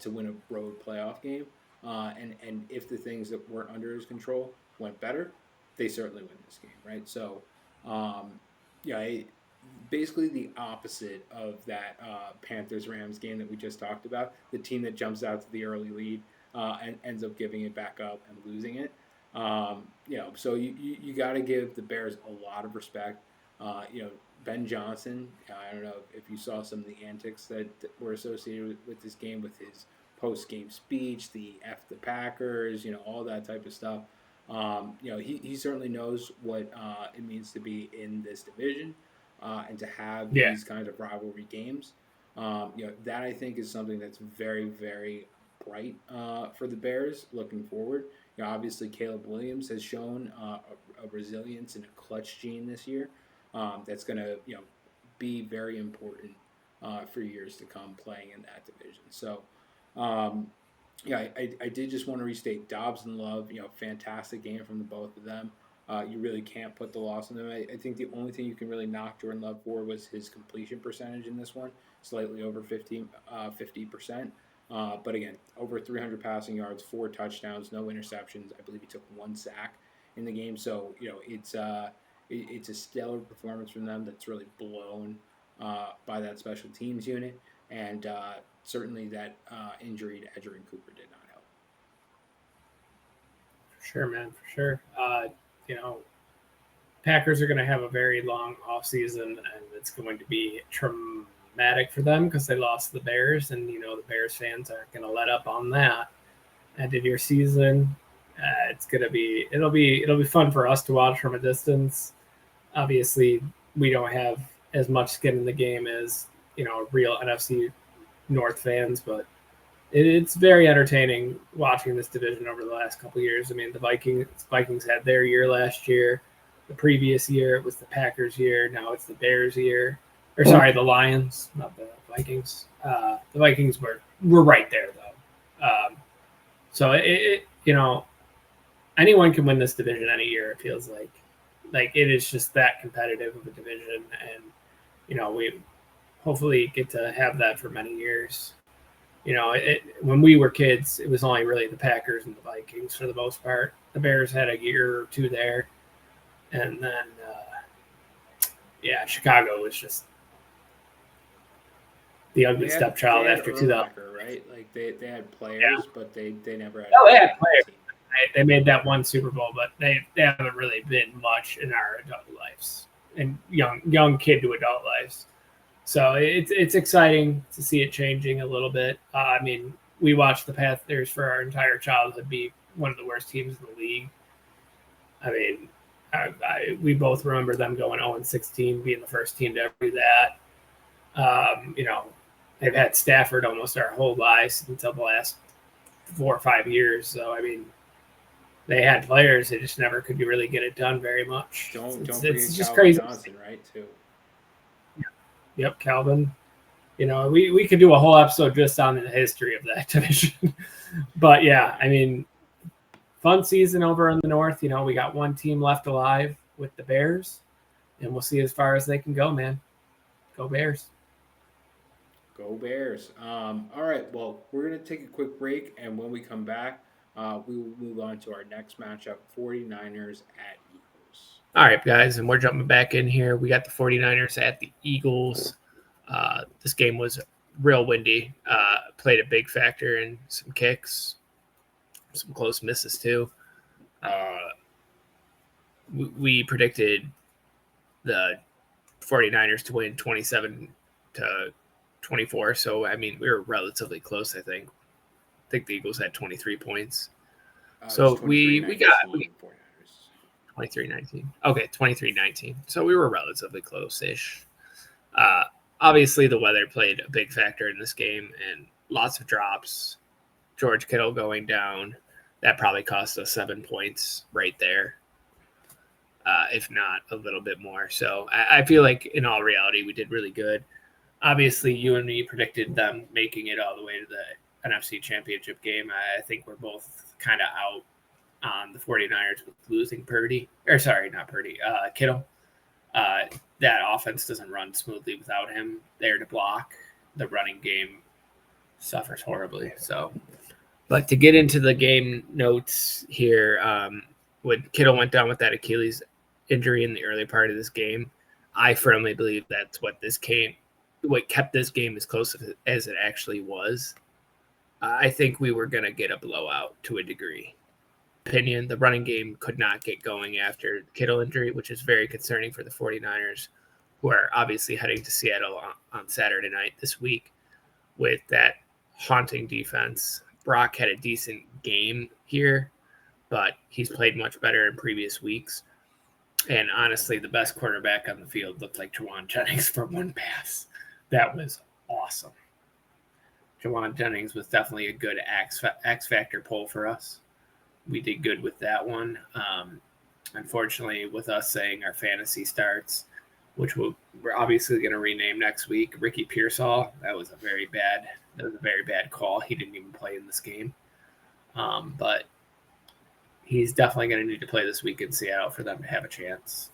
Speaker 2: to win a road playoff game. And if the things that weren't under his control went better, they certainly win this game, right? So, basically the opposite of that Panthers-Rams game that we just talked about. The team that jumps out to the early lead and ends up giving it back up and losing it. So you got to give the Bears a lot of respect. Ben Johnson, I don't know if you saw some of the antics that were associated with this game, with his post-game speech, the F the Packers, all that type of stuff. He certainly knows what it means to be in this division and to have these kinds of rivalry games. That I think is something that's very, very bright for the Bears looking forward. Obviously Caleb Williams has shown a resilience and a clutch gene this year that's going to be very important for years to come playing in that division. So. I did just want to restate Dobbs and Love, fantastic game from the both of them. You really can't put the loss on them. I think the only thing you can really knock Jordan Love for was his completion percentage in this one, slightly over 50%. But again, over 300 passing yards, 4 touchdowns, no interceptions. I believe he took 1 sack in the game. So, it's a stellar performance from them that's really blown by that special teams unit. And certainly that injury to Edgerrin Cooper did not help.
Speaker 1: For sure, man, for sure. Packers are going to have a very long offseason, and it's going to be traumatic for them because they lost the Bears, and the Bears fans aren't going to let up on that. End of your season, it'll be fun for us to watch from a distance. Obviously, we don't have as much skin in the game as real NFC North fans, but it's very entertaining watching this division over the last couple of years. I mean, the Vikings had their year last year. The previous year, it was the Packers' year. Now it's the Bears' year. Or sorry, the Lions, not the Vikings. The Vikings were right there, though. So anyone can win this division any year. It feels like it is just that competitive of a division, and we hopefully get to have that for many years. When we were kids, it was only really the Packers and the Vikings for the most part. The Bears had a year or two there. And then, Chicago was just the ugly
Speaker 2: They
Speaker 1: stepchild
Speaker 2: had
Speaker 1: after 2000.
Speaker 2: Urlacher, right? Like they had
Speaker 1: Yeah.
Speaker 2: players, but they never had
Speaker 1: Oh,
Speaker 2: a
Speaker 1: they had
Speaker 2: winning
Speaker 1: players.
Speaker 2: team.
Speaker 1: They made that one Super Bowl, but they haven't really been much in our adult lives and young kid to adult lives. So it's exciting to see it changing a little bit. I mean, we watched the Panthers for our entire childhood be one of the worst teams in the league. I mean, we both remember them going 0-16, being the first team to ever do that. You know, they've had Stafford almost our whole lives until the last 4 or 5 years. So I mean, they had players, they just never could really get it done very much.
Speaker 2: Don't
Speaker 1: It's
Speaker 2: forget
Speaker 1: just
Speaker 2: Calvin
Speaker 1: crazy.
Speaker 2: Johnson, right? Too.
Speaker 1: Yep, Calvin. You know, we could do a whole episode just on the history of that division. But yeah, I mean, fun season over in the North. You know, we got one team left alive with the Bears, and we'll see as far as they can go, man. Go Bears.
Speaker 2: Go Bears. All right. Well, we're going to take a quick break. And when we come back, we will move on to our next matchup 49ers at Eagles.
Speaker 1: All right, guys, and we're jumping back in here. We got the 49ers at the Eagles. This game was real windy. Played a big factor in some kicks, some close misses, too. We predicted the 49ers to win 27-24. So, I mean, we were relatively close, I think. I think the Eagles had 23 points.
Speaker 2: It was
Speaker 1: So we got
Speaker 2: 49ers.
Speaker 1: 23-19. Okay, 23-19. So we were relatively close-ish. Uh, Obviously, the weather played a big factor in this game, and lots of drops. George Kittle going down. That probably cost us 7 points right there, if not a little bit more. So I feel like, in all reality, we did really good. Obviously, you and me predicted them making it all the way to the NFC Championship game. I think we're both kind of out on the 49ers with losing Purdy. Or sorry, not Purdy, Kittle. That offense doesn't run smoothly without him there to block. The running game suffers horribly. So, but to get into the game notes here, when Kittle went down with that Achilles injury in the early part of this game, I firmly believe that's what kept this game as close as it actually was. I think we were going to get a blowout to a degree. Opinion, the running game could not get going after the Kittle injury, which is very concerning for the 49ers, who are obviously heading to Seattle on Saturday night this week with that haunting defense. Brock had a decent game here, but he's played much better in previous weeks. And honestly, the best quarterback on the field looked like Jawan Jennings for one pass. That was awesome. Jawan Jennings was definitely a good X factor pull for us. We did good with that one. Unfortunately, with us saying our fantasy starts, which we're obviously going to rename next week, Ricky Pearsall. That was a very bad call. He didn't even play in this game, but he's definitely going to need to play this week in Seattle for them to have a chance.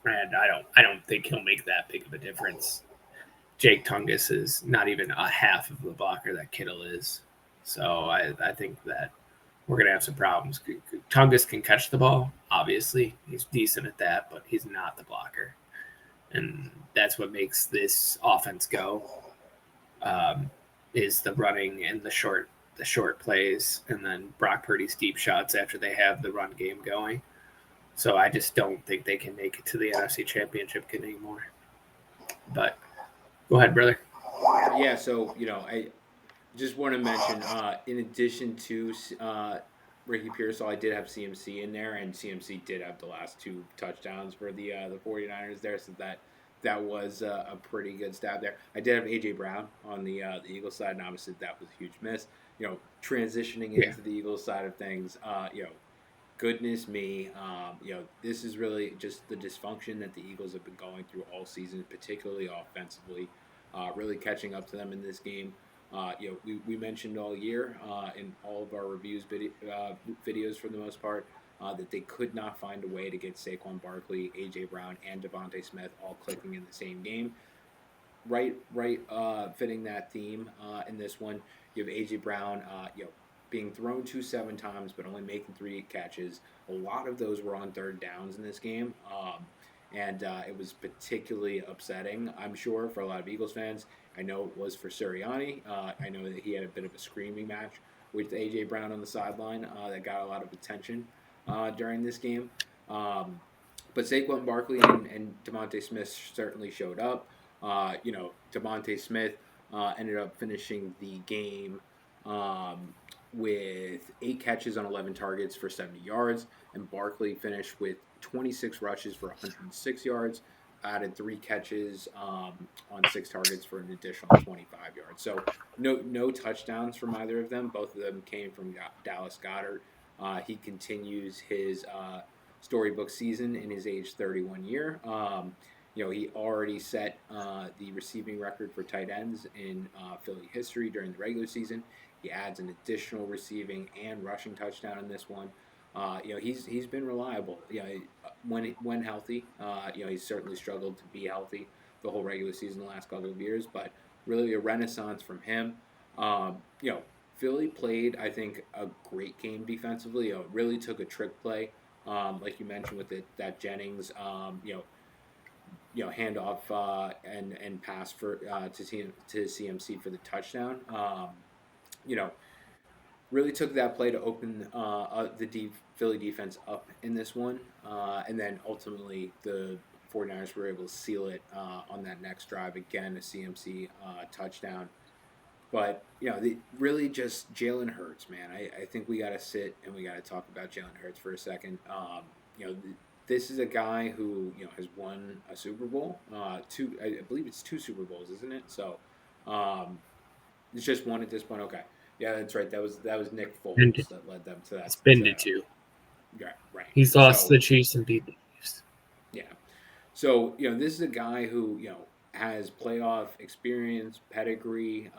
Speaker 1: And I don't think he'll make that big of a difference. Jake Tungus is not even a half of the blocker that Kittle is, so I think that we're going to have some problems. Tungus can catch the ball, obviously. He's decent at that, but he's not the blocker. And that's what makes this offense go, is the running and the short plays, and then Brock Purdy's deep shots after they have the run game going. So I just don't think they can make it to the NFC Championship game anymore. But go ahead, brother.
Speaker 2: Yeah. So I just want to mention, in addition to Ricky Pearsall, I did have CMC in there, and CMC did have the last two touchdowns for the 49ers there, so that was a pretty good stab there. I did have AJ Brown on the Eagles side, and obviously that was a huge miss. Transitioning into the Eagles side of things, goodness me, this is really just the dysfunction that the Eagles have been going through all season, particularly offensively, really catching up to them in this game. We mentioned all year in all of our videos for the most part, that they could not find a way to get Saquon Barkley, AJ Brown, and Devontae Smith all clicking in the same game. Right, fitting that theme in this one. You have AJ Brown, being thrown to 7 times, but only making 3 catches. A lot of those were on third downs in this game. and it was particularly upsetting, I'm sure, for a lot of Eagles fans. I know it was for Sirianni. I know that he had a bit of a screaming match with AJ Brown on the sideline that got a lot of attention during this game. Um, but Saquon Barkley and Devontae Smith certainly showed up. Devontae Smith ended up finishing the game um, with 8 catches on 11 targets for 70 yards, and Barkley finished with 26 rushes for 106 yards, added 3 catches on 6 targets for an additional 25 yards. So no touchdowns from either of them. Both of them came from Dallas Goedert. He continues his storybook season in his age 31 year. He already set the receiving record for tight ends in Philly history during the regular season. He adds an additional receiving and rushing touchdown in this one. He's been reliable. When healthy, he's certainly struggled to be healthy the whole regular season the last couple of years, but really a renaissance from him. Philly played, I think, a great game defensively. It really took a trick play, like you mentioned with that Jennings, handoff and pass for to CMC for the touchdown. You know, really took that play to open the Philly defense up in this one. And then ultimately the 49ers were able to seal it on that next drive. Again, a CMC touchdown. But, really just Jalen Hurts, man. I think we got to sit and we got to talk about Jalen Hurts for a second. This is a guy who, has won a Super Bowl. I believe it's 2 Super Bowls, isn't it? So it's just one at this point. Okay. Yeah, that's right. That was Nick Foles that led them to that.
Speaker 1: It's been to 2.
Speaker 2: Yeah, right.
Speaker 1: He's lost the Chiefs and beat the Chiefs.
Speaker 2: Yeah. So, this is a guy who, has playoff experience, pedigree.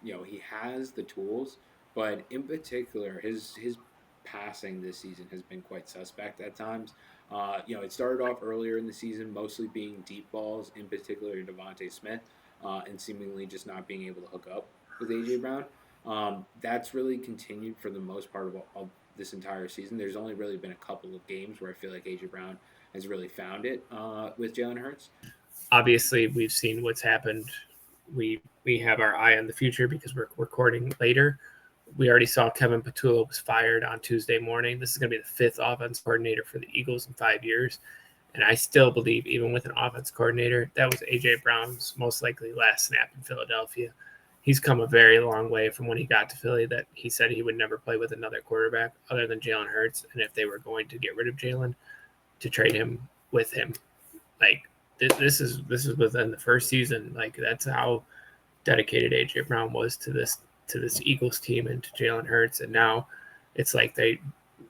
Speaker 2: He has the tools, but in particular, his passing this season has been quite suspect at times. It started off earlier in the season, mostly being deep balls, in particular to Devontae Smith, and seemingly just not being able to hook up with AJ Brown. That's really continued for the most part of this entire season. There's only really been a couple of games where I feel like AJ Brown has really found it with Jalen Hurts.
Speaker 1: Obviously, we've seen what's happened. We have our eye on the future because we're recording later. We already saw Kevin Patullo was fired on Tuesday morning. This is going to be the 5th offense coordinator for the Eagles in 5 years. And I still believe, even with an offense coordinator, that was A.J. Brown's most likely last snap in Philadelphia. He's come a very long way from when he got to Philly, that he said he would never play with another quarterback other than Jalen Hurts. And if they were going to get rid of Jalen, to trade him with him. Like, this is within the first season. Like, that's how dedicated A.J. Brown was to this Eagles team and to Jalen Hurts. And now it's like they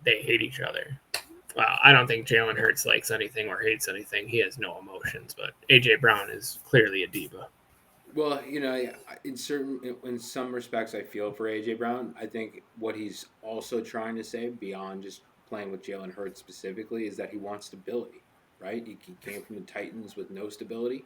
Speaker 1: hate each other. Well, I don't think Jalen Hurts likes anything or hates anything. He has no emotions, but A.J. Brown is clearly a diva.
Speaker 2: Well, in some respects, I feel for AJ Brown. I think what he's also trying to say, beyond just playing with Jalen Hurts specifically, is that he wants stability. Right? He came from the Titans with no stability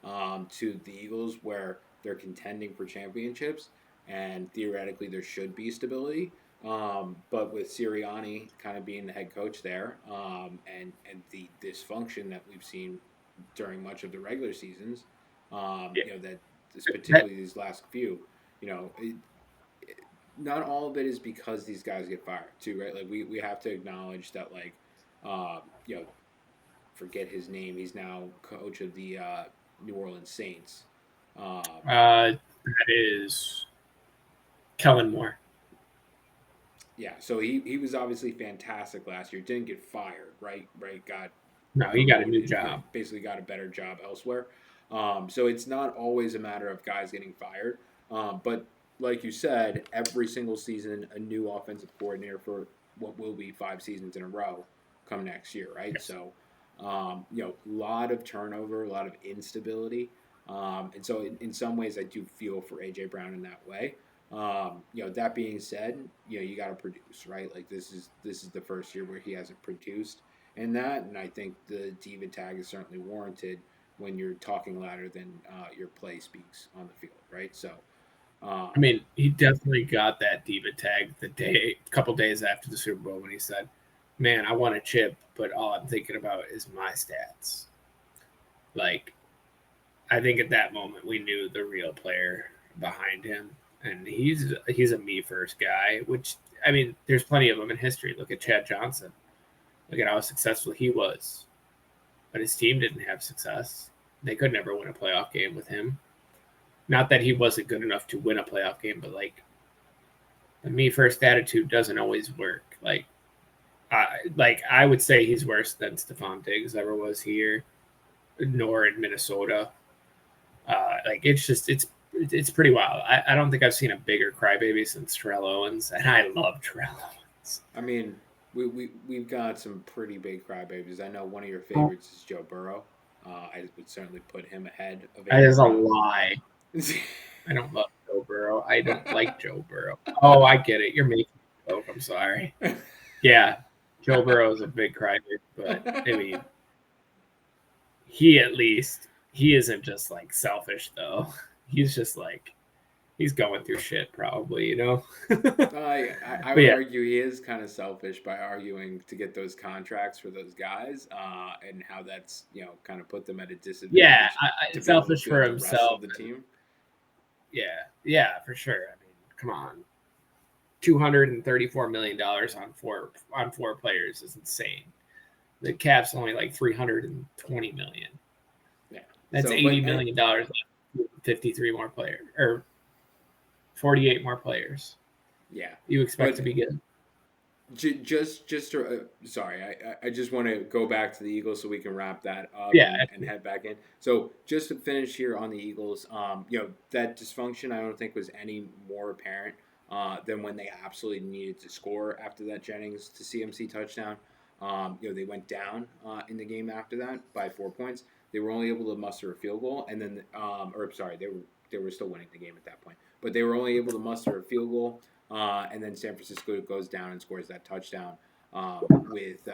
Speaker 2: to the Eagles, where they're contending for championships, and theoretically there should be stability. But with Sirianni kind of being the head coach there, and the dysfunction that we've seen during much of the regular seasons, that particularly these last few, not all of it is because these guys get fired too, right? Like we have to acknowledge that, like, forget his name. He's now coach of the New Orleans Saints.
Speaker 1: That is Kellen Moore.
Speaker 2: Yeah, so he was obviously fantastic last year. Didn't get fired, right?
Speaker 1: He got a new job.
Speaker 2: Basically, got a better job elsewhere. So it's not always a matter of guys getting fired. But like you said, every single season, a new offensive coordinator for what will be 5 seasons in a row come next year, right? Yes. So, a lot of turnover, a lot of instability. And so in some ways, I do feel for A.J. Brown in that way. That being said, you got to produce, right? Like this is the first year where he hasn't produced in that, and I think the diva tag is certainly warranted when you're talking louder than your play speaks on the field, right? So,
Speaker 1: he definitely got that diva tag a couple days after the Super Bowl when he said, "Man, I want a chip, but all I'm thinking about is my stats." Like, I think at that moment we knew the real player behind him, and he's a me first guy. Which, I mean, there's plenty of them in history. Look at Chad Johnson. Look at how successful he was, but his team didn't have success. They could never win a playoff game with him. Not that he wasn't good enough to win a playoff game, but like the me first attitude doesn't always work. I would say he's worse than Stephon Diggs ever was here, nor in Minnesota. It's pretty wild. I don't think I've seen a bigger crybaby since Terrell Owens, and I love Terrell Owens.
Speaker 2: I mean, we've got some pretty big crybabies. I know one of your favorites is Joe Burrow. I would certainly put him ahead of.
Speaker 1: That is a lie. I don't love Joe Burrow. I don't like Joe Burrow. Oh, I get it. You're making a joke. I'm sorry. Yeah, Joe Burrow is a big crybaby, but I mean, he isn't just like selfish though. He's just like he's going through shit probably, you know.
Speaker 2: I would argue he is kind of selfish by arguing to get those contracts for those guys, and how that's kind of put them at a disadvantage.
Speaker 1: Yeah, selfish for himself.
Speaker 2: The team.
Speaker 1: Yeah, for sure. I mean, come on, $234 million on four players is insane. The cap's only like $320 million.
Speaker 2: Yeah,
Speaker 1: that's $80 million left. 53 more players or 48 more players.
Speaker 2: Yeah,
Speaker 1: you expect to be good.
Speaker 2: Sorry, I just want to go back to the Eagles so we can wrap that up and head back in. So just to finish here on the Eagles, that dysfunction I don't think was any more apparent than when they absolutely needed to score after that Jennings to CMC touchdown. They went down in the game after that by 4 points. They were only able to muster a field goal, and then they were still winning the game at that point, but they were only able to muster a field goal. And then San Francisco goes down and scores that touchdown with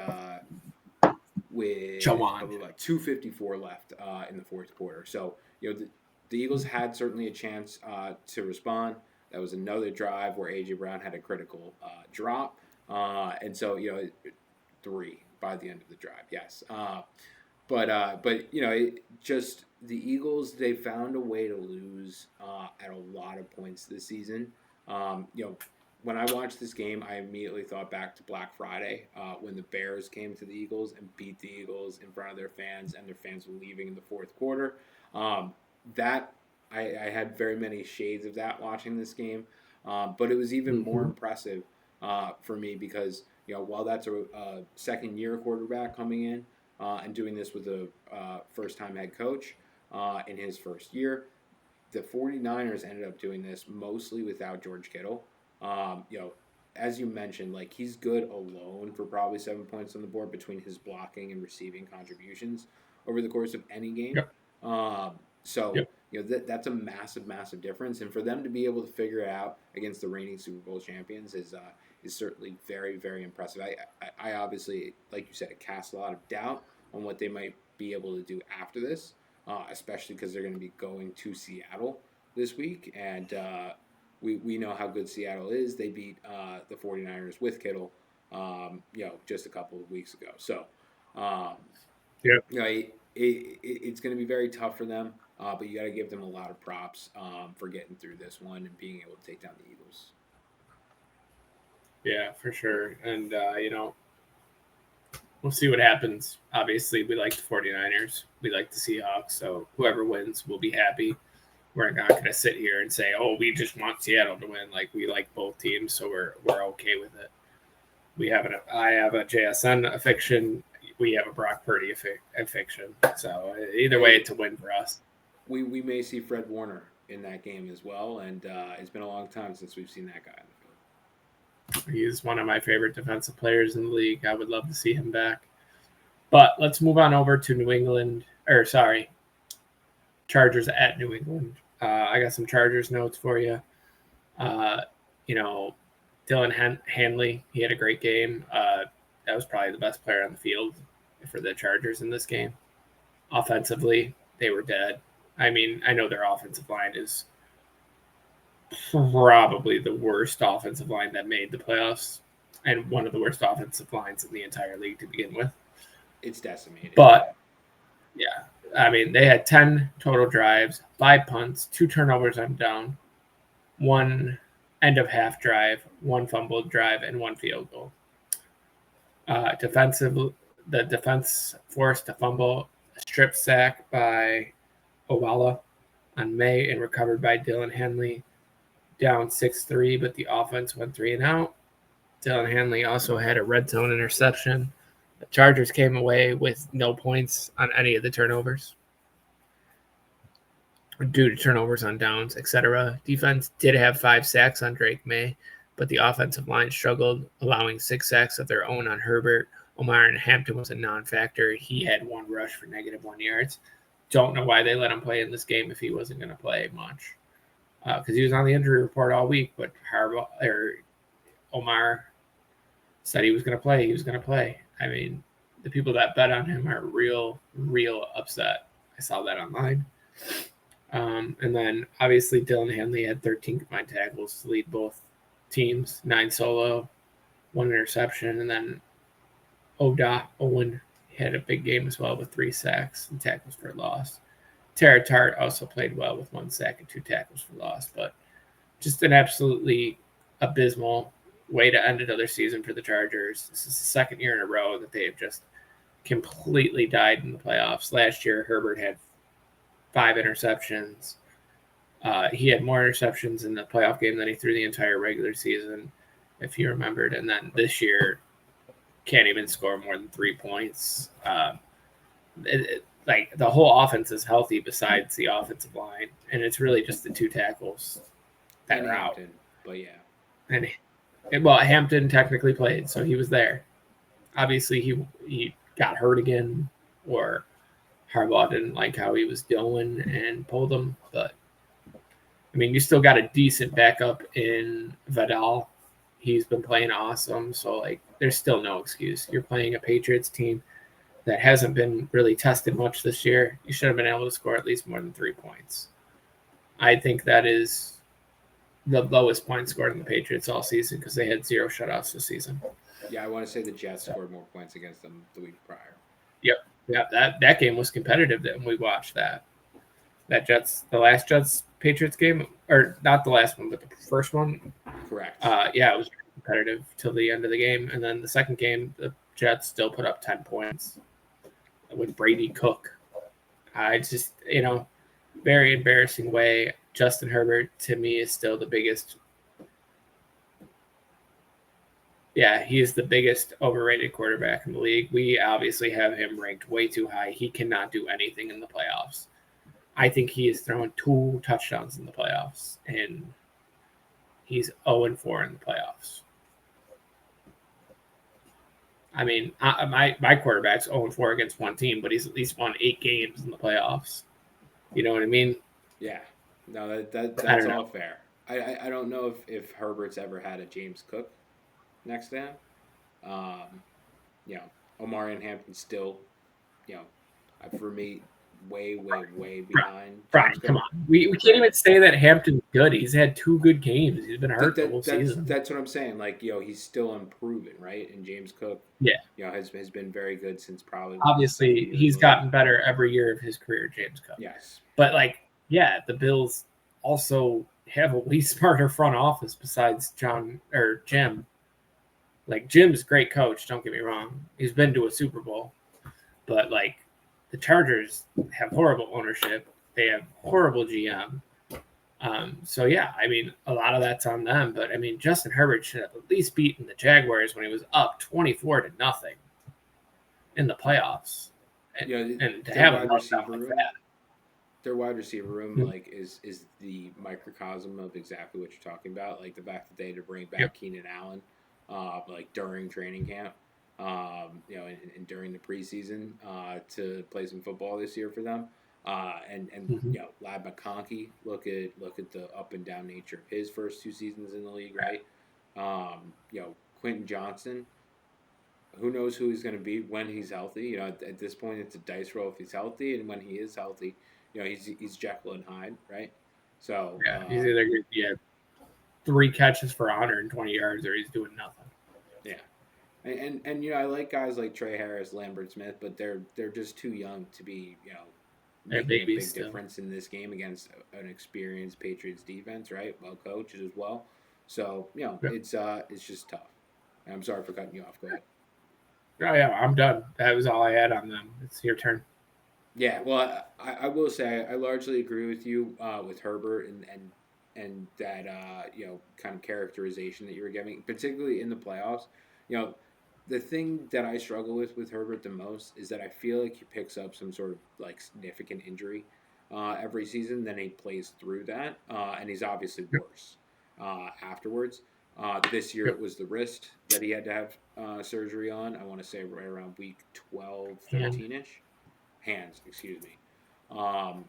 Speaker 2: 2:54 left in the fourth quarter. So the Eagles had certainly a chance to respond. That was another drive where A.J. Brown had a critical drop, and so 3 by the end of the drive. Yes, but just the Eagles, they found a way to lose at a lot of points this season. When I watched this game, I immediately thought back to Black Friday when the Bears came to the Eagles and beat the Eagles in front of their fans, and their fans were leaving in the fourth quarter. That I had very many shades of that watching this game, but it was even more impressive for me because while that's a second-year quarterback coming in and doing this with a first-time head coach in his first year, the 49ers ended up doing this mostly without George Kittle. As you mentioned, like he's good alone for probably 7 points on the board between his blocking and receiving contributions over the course of any game. That's a massive difference, and for them to be able to figure it out against the reigning Super Bowl champions is certainly very, very impressive. I obviously, like you said, it casts a lot of doubt on what they might be able to do after this, especially because they're going to be going to Seattle this week, and we know how good Seattle is. They beat the 49ers with Kittle, just a couple of weeks ago. So, it's going to be very tough for them, but you got to give them a lot of props for getting through this one and being able to take down the Eagles.
Speaker 1: Yeah, for sure. And, we'll see what happens. Obviously, we like the 49ers. We like the Seahawks. So whoever wins, we'll be happy. We're not going to sit here and say, "Oh, we just want Seattle to win." Like we like both teams, so we're okay with it. I have a JSN affliction. We have a Brock Purdy affliction. So either way, it's a win for us.
Speaker 2: We may see Fred Warner in that game as well, and it's been a long time since we've seen that guy in the field.
Speaker 1: He's one of my favorite defensive players in the league. I would love to see him back. But let's move on over to Chargers at New England. I got some Chargers notes for you. Dylan Hanley, he had a great game. That was probably the best player on the field for the Chargers in this game. Offensively, they were dead. I mean, I know their offensive line is probably the worst offensive line that made the playoffs and one of the worst offensive lines in the entire league to begin with.
Speaker 2: It's decimated.
Speaker 1: But, yeah, I mean, they had 10 total drives, 5 punts, 2 turnovers on down, 1 end of half drive, 1 fumbled drive, and 1 field goal. The defense forced a fumble, a strip sack by Owala on May and recovered by Dylan Henley, down 6-3, but the offense went 3 and out. Dylan Henley also had a red zone interception. The Chargers came away with no points on any of the turnovers due to turnovers on downs, etc. Defense did have 5 sacks on Drake May, but the offensive line struggled, allowing 6 sacks of their own on Herbert. Omar and Hampton was a non-factor. He had 1 rush for -1 yards. Don't know why they let him play in this game if he wasn't going to play much, because he was on the injury report all week. But Omar said he was going to play. He was going to play. I mean, the people that bet on him are real upset. I saw that online. And then obviously Dylan Henley had 13 combined tackles to lead both teams, 9 solo, 1 interception, and then Owen had a big game as well with 3 sacks and tackles for loss. Tara Tart also played well with 1 sack and 2 tackles for loss, but just an absolutely abysmal way to end another season for the Chargers. This is the second year in a row that they have just completely died in the playoffs. Last year, Herbert had 5 interceptions. He had more interceptions in the playoff game than he threw the entire regular season, if you remembered. And then this year, can't even score more than 3 points. Like the whole offense is healthy besides the offensive line, and it's really just the 2 tackles that are out.
Speaker 2: But yeah,
Speaker 1: and well, Hampton technically played, so he was there. Obviously, he got hurt again, or Harbaugh didn't like how he was doing and pulled him. But I mean, you still got a decent backup in Vidal. He's been playing awesome, so like, there's still no excuse. You're playing a Patriots team that hasn't been really tested much this year. You should have been able to score at least more than 3 points. I think that is the lowest point scored in the Patriots all season because they had 0 shutouts this season.
Speaker 2: Yeah, I want to say the Jets scored more points against them the week prior.
Speaker 1: Yep. Yeah, that game was competitive then we watched that. The last Jets Patriots game, or not the last one, but the first one.
Speaker 2: Correct.
Speaker 1: Yeah, it was competitive till the end of the game. And then the second game, the Jets still put up 10 points with Brady Cook. I just, very embarrassing way. Justin Herbert, to me, is still the biggest. Yeah, he is the biggest overrated quarterback in the league. We obviously have him ranked way too high. He cannot do anything in the playoffs. I think he has thrown 2 touchdowns in the playoffs, and he's 0-4 in the playoffs. I mean, my quarterback's 0-4 against one team, but he's at least won 8 games in the playoffs. You know what I mean?
Speaker 2: Yeah. No, that's all fair. I don't know if Herbert's ever had a James Cook next to him. Omar and Hampton still, for me, way behind.
Speaker 1: Brian, come on. We can't even say that Hampton's good. He's had 2 good games. He's been hurt the whole season.
Speaker 2: That's what I'm saying. Like, he's still unproven, right? And James Cook, has been very good since probably.
Speaker 1: Obviously, he's gotten better every year of his career, James Cook.
Speaker 2: Yes.
Speaker 1: But, the Bills also have a way smarter front office besides Jim. Like, Jim's a great coach, don't get me wrong. He's been to a Super Bowl. But, the Chargers have horrible ownership. They have horrible GM. So, yeah, I mean, a lot of that's on them. But, I mean, Justin Herbert should have at least beaten the Jaguars when he was up 24-0 in the playoffs. And to have a letdown like that.
Speaker 2: Their wide receiver room, is the microcosm of exactly what you're talking about. Like, the fact that they had to bring back Keenan Allen, during training camp, and during the preseason, to play some football this year for them. Lab McConkey, look at the up and down nature of his first 2 seasons in the league, right? Quentin Johnson, who knows who he's going to be when he's healthy. At this point, it's a dice roll if he's healthy, and when he is healthy, he's Jekyll and Hyde, right? So
Speaker 1: he's either going to 3 catches for 120 yards, or he's doing nothing.
Speaker 2: Yeah, and I like guys like Trey Harris, Lambert Smith, but they're just too young to be making a big
Speaker 1: still.
Speaker 2: difference in this game against an experienced Patriots defense, right? Well coached as well. So
Speaker 1: Yeah.
Speaker 2: it's just tough. I'm sorry for cutting you off. Go ahead.
Speaker 1: Oh yeah, I'm done. That was all I had on them. It's your turn.
Speaker 2: Yeah, well, I will say I largely agree with you with Herbert and that kind of characterization that you were giving, particularly in the playoffs. You know, the thing that I struggle with Herbert the most is that I feel like he picks up some sort of like significant injury every season, then he plays through that, and he's obviously worse afterwards. This year
Speaker 1: Yep.
Speaker 2: it was the wrist that he had to have surgery on. I want to say right around week 12,
Speaker 1: And
Speaker 2: 13 ish hands, excuse me. Um,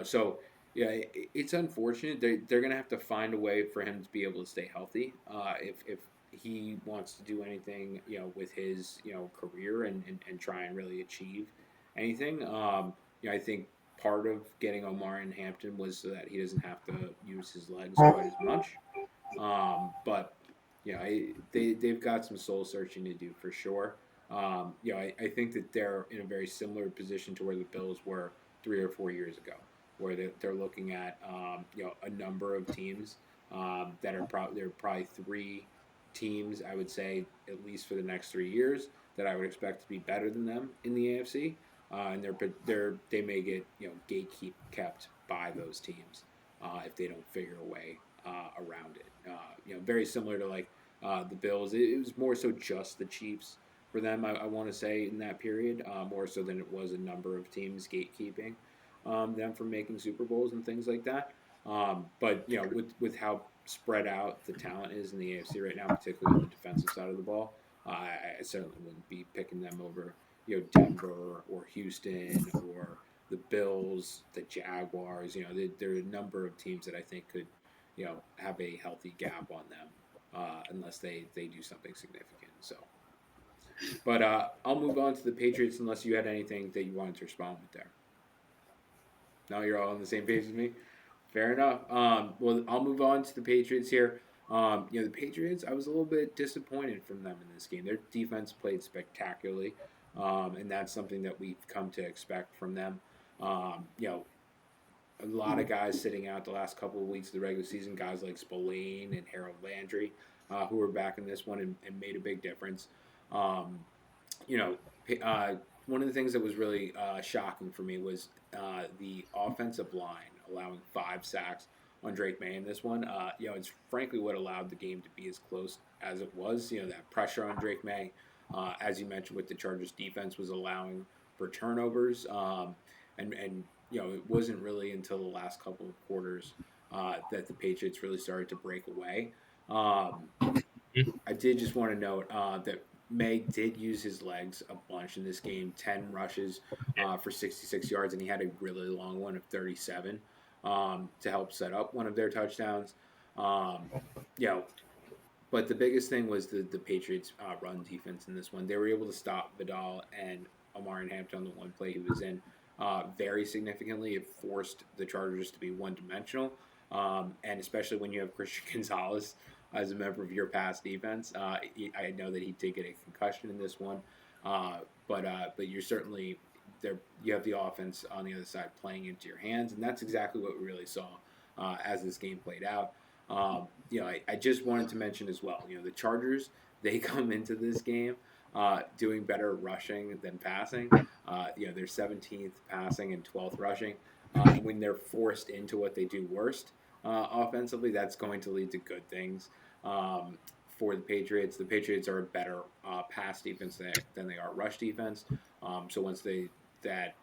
Speaker 2: so yeah, it's unfortunate. They're gonna have to find a way for him to be able to stay healthy. If he wants to do anything, with his career and try and really achieve anything. I think part of getting Omar in Hampton was so that he doesn't have to use his legs quite as much. But they've got some soul searching to do for sure. I think that they're in a very similar position to where the Bills were 3 or 4 years ago, where they're looking at a number of teams that are probably three teams, I would say, at least for the next 3 years, that I would expect to be better than them in the AFC. And they may get gatekeep kept by those teams if they don't figure a way around it. Very similar to like the Bills. It was more so just the Chiefs for them. I want to say in that period, more so than it was a number of teams gatekeeping them from making Super Bowls and things like that. But with how spread out the talent is in the AFC right now, particularly on the defensive side of the ball, I certainly wouldn't be picking them over Denver or Houston or the Bills, the Jaguars. There are a number of teams that I think could have a healthy gap on them unless they do something significant. So, but I'll move on to the Patriots unless you had anything that you wanted to respond with there. No, you're all on the same page as me. Fair enough. Well, I'll move on to the Patriots here. The Patriots, I was a little bit disappointed from them in this game. Their defense played spectacularly, and that's something that we've come to expect from them. A lot of guys sitting out the last couple of weeks of the regular season, guys like Spillane and Harold Landry, who were back in this one and made a big difference. Um, you know, one of the things that was really shocking for me was the offensive line allowing 5 sacks on Drake May in this one. It's frankly what allowed the game to be as close as it was. That pressure on Drake May, as you mentioned, with the Chargers defense was allowing for turnovers. And it wasn't really until the last couple of quarters that the Patriots really started to break away. I did just want to note that May did use his legs a bunch in this game. 10 rushes for 66 yards, and he had a really long one of 37 to help set up one of their touchdowns. Um, you know, but the biggest thing was the Patriots' run defense in this one. They were able to stop Vidal and Omar Hampton on the one play he was in very significantly. It forced the Chargers to be one-dimensional, and especially when you have Christian Gonzalez as a member of your pass defense. I know that he did get a concussion in this one, but you're certainly there. You have the offense on the other side playing into your hands, and that's exactly what we really saw as this game played out. I just wanted to mention as well, the Chargers, they come into this game doing better rushing than passing. They're 17th passing and 12th rushing. And when they're forced into what they do worst offensively, that's going to lead to good things for the Patriots. The Patriots are a better pass defense than they are rush defense. So once that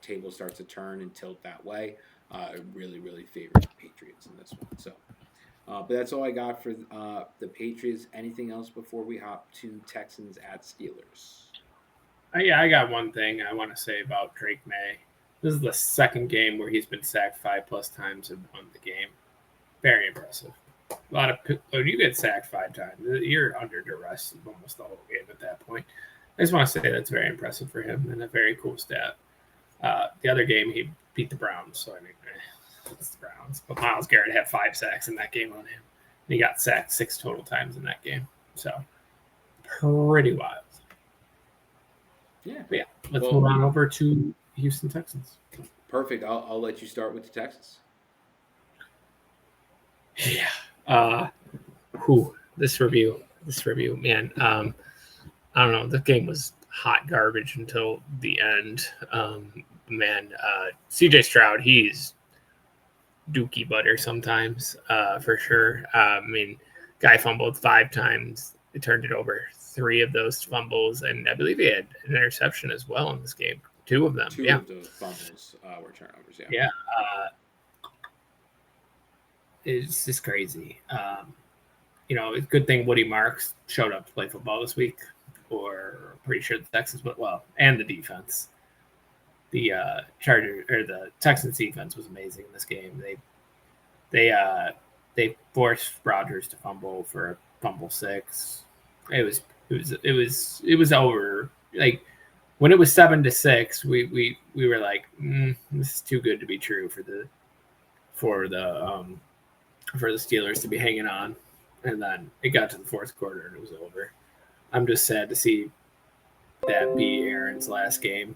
Speaker 2: table starts to turn and tilt that way, it really, really favors the Patriots in this one. So, but that's all I got for the Patriots. Anything else before we hop to Texans at Steelers?
Speaker 1: Yeah, I got one thing I want to say about Drake May. This is the second game where he's been sacked 5+ times and won the game. Very impressive. A lot of when you get sacked 5 times, you're under duress almost the whole game at that point. I just want to say that's very impressive for him and a very cool stat. The other game he beat the Browns, so I mean, it's the Browns. But Myles Garrett had 5 sacks in that game on him. And he got sacked 6 total times in that game. So pretty wild.
Speaker 2: Yeah.
Speaker 1: But yeah, let's move on over to Houston Texans.
Speaker 2: Perfect. I'll let you start with the Texans.
Speaker 1: Yeah. Uh, who this review, man. I don't know. The game was hot garbage until the end. Man, CJ Stroud, he's dookie butter sometimes, for sure. I mean, guy fumbled 5 times. He turned it over 3 of those fumbles, and I believe he had an interception as well in this game. 2 of them,
Speaker 2: Two
Speaker 1: yeah,
Speaker 2: of those fumbles were turnovers. Yeah.
Speaker 1: yeah. It's just crazy. It's a good thing Woody Marks showed up to play football this week, or pretty sure the Texans went well, and the defense. The Charger or the Texans defense was amazing in this game. They uh they forced Rodgers to fumble for a fumble six. It was over. Like when it was 7-6, we were like, this is too good to be true for the for the Steelers to be hanging on. And then it got to the fourth quarter and it was over. I'm just sad to see that be Aaron's last game.